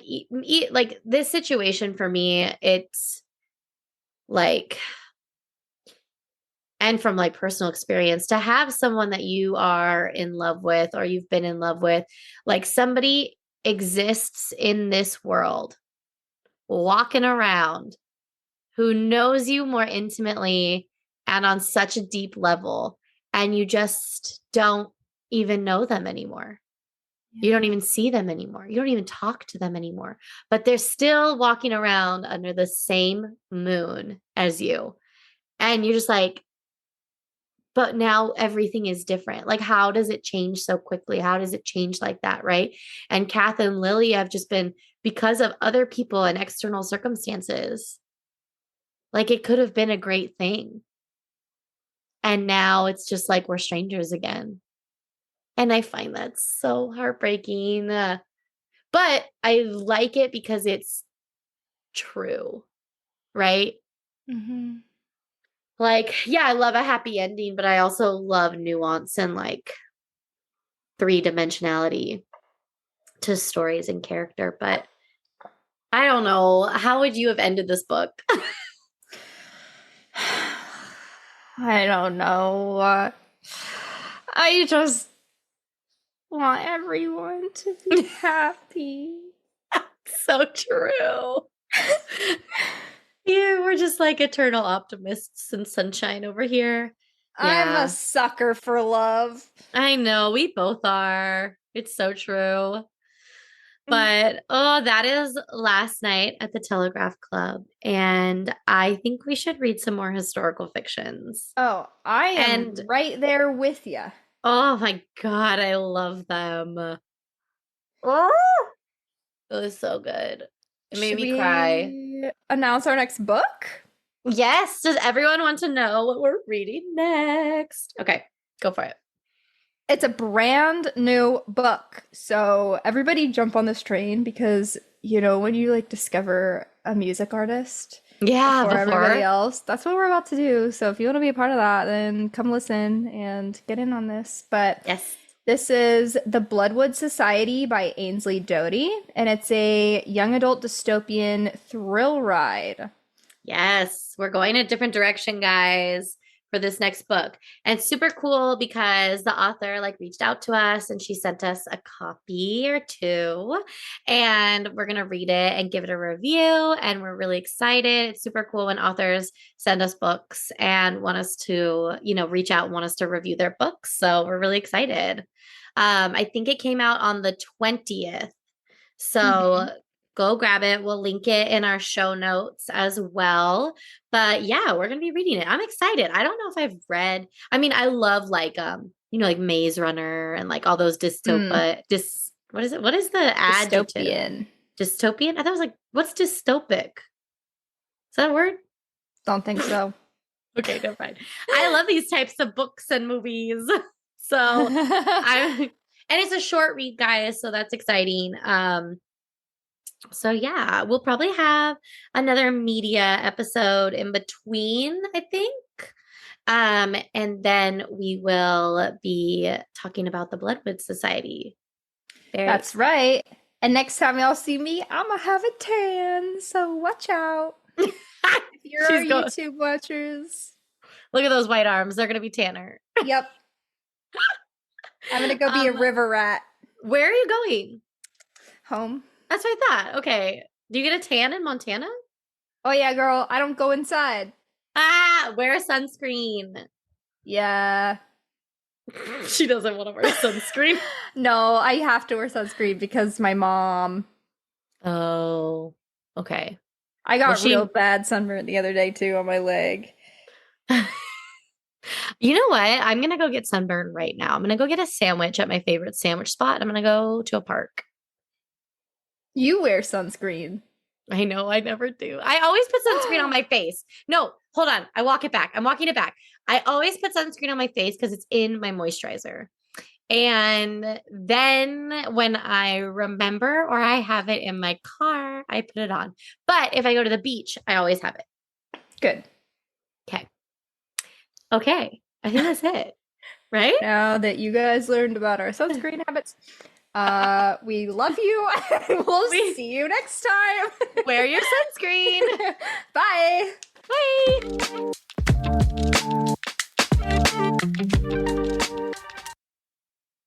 like this situation for me, it's like and from like personal experience to have someone that you are in love with or you've been in love with, like somebody exists in this world walking around who knows you more intimately and on such a deep level, and you just don't even know them anymore. You don't even see them anymore. You don't even talk to them anymore, but they're still walking around under the same moon as you. And you're just like, but now everything is different. Like, how does it change so quickly? How does it change like that? Right. And Kath and Lily have just been because of other people and external circumstances. Like, it could have been a great thing. And now it's just like we're strangers again. And I find that so heartbreaking. But I like it because it's true. Right. Mm-hmm. Like, yeah, I love a happy ending, but I also love nuance and like three dimensionality to stories and character. But I don't know. How would you have ended this book? I don't know. I just want everyone to be happy. So true. Yeah, we're just like eternal optimists and sunshine over here. I'm a Yeah, sucker for love. I know. We both are. It's so true. But oh, that is last night at the Telegraph Club. And I think we should read some more historical fictions. Oh, I And am right there with you. oh my God, I love them. It was so good. It made Should me cry. we announce our next book? Yes. Does everyone want to know what we're reading next? Okay, go for it. It's a brand new book. So everybody jump on this train because, you know, when you like discover a music artist Yeah, before everybody before. else, that's what we're about to do. So if you want to be a part of that, then come listen and get in on this. But Yes. this is The Bloodwood Society by Ainsley Doty, and it's a young adult dystopian thrill ride. Yes. We're going a different direction, guys, for this next book. And it's super cool because the author like reached out to us and she sent us a copy or two. And we're going to read it and give it a review. And we're really excited. It's super cool when authors send us books and want us to, you know, reach out and want us to review their books. So we're really excited. I think it came out on the 20th. So Mhm. go grab it. We'll link it in our show notes as well. But yeah, we're gonna be reading it. I'm excited. I don't know if I've read. I mean, I love like you know, like Maze Runner and like all those Mm, what is it? What is the adjective? dystopian. Dystopian? I thought it was like, what's dystopic? Is that a word? Don't think so. Okay, never mind. I love these types of books and movies. So I and it's a short read, guys, so that's exciting. So yeah, we'll probably have another media episode in between, I think. And then we will be talking about the Bloodwood Society. Very That's right. And next time y'all see me, I'm gonna have a tan, so watch out. excited. You're our YouTube watchers. Look at those white arms. They're going to be tanner. Yep. I'm going to go be a river rat. Where are you going? Home. That's what I thought. Okay. Do you get a tan in Montana? Oh, yeah, girl. I don't go inside. Wear a sunscreen. Yeah. She doesn't want to wear sunscreen. No, I have to wear sunscreen because my mom. Oh, okay. I got real bad sunburn the other day, too, on my leg. You know what? I'm going to go get sunburn right now. I'm going to go get a sandwich at my favorite sandwich spot. I'm going to go to a park. You wear sunscreen. I know, I never do. I always put sunscreen on my face. No, hold on. I'm walking it back. I always put sunscreen on my face because it's in my moisturizer. And then when I remember or I have it in my car, I put it on. But if I go to the beach, I always have it. Good. Okay. I think that's it. Right? Now that you guys learned about our sunscreen habits, we love you. We'll see you next time. Wear your sunscreen. Bye. Bye.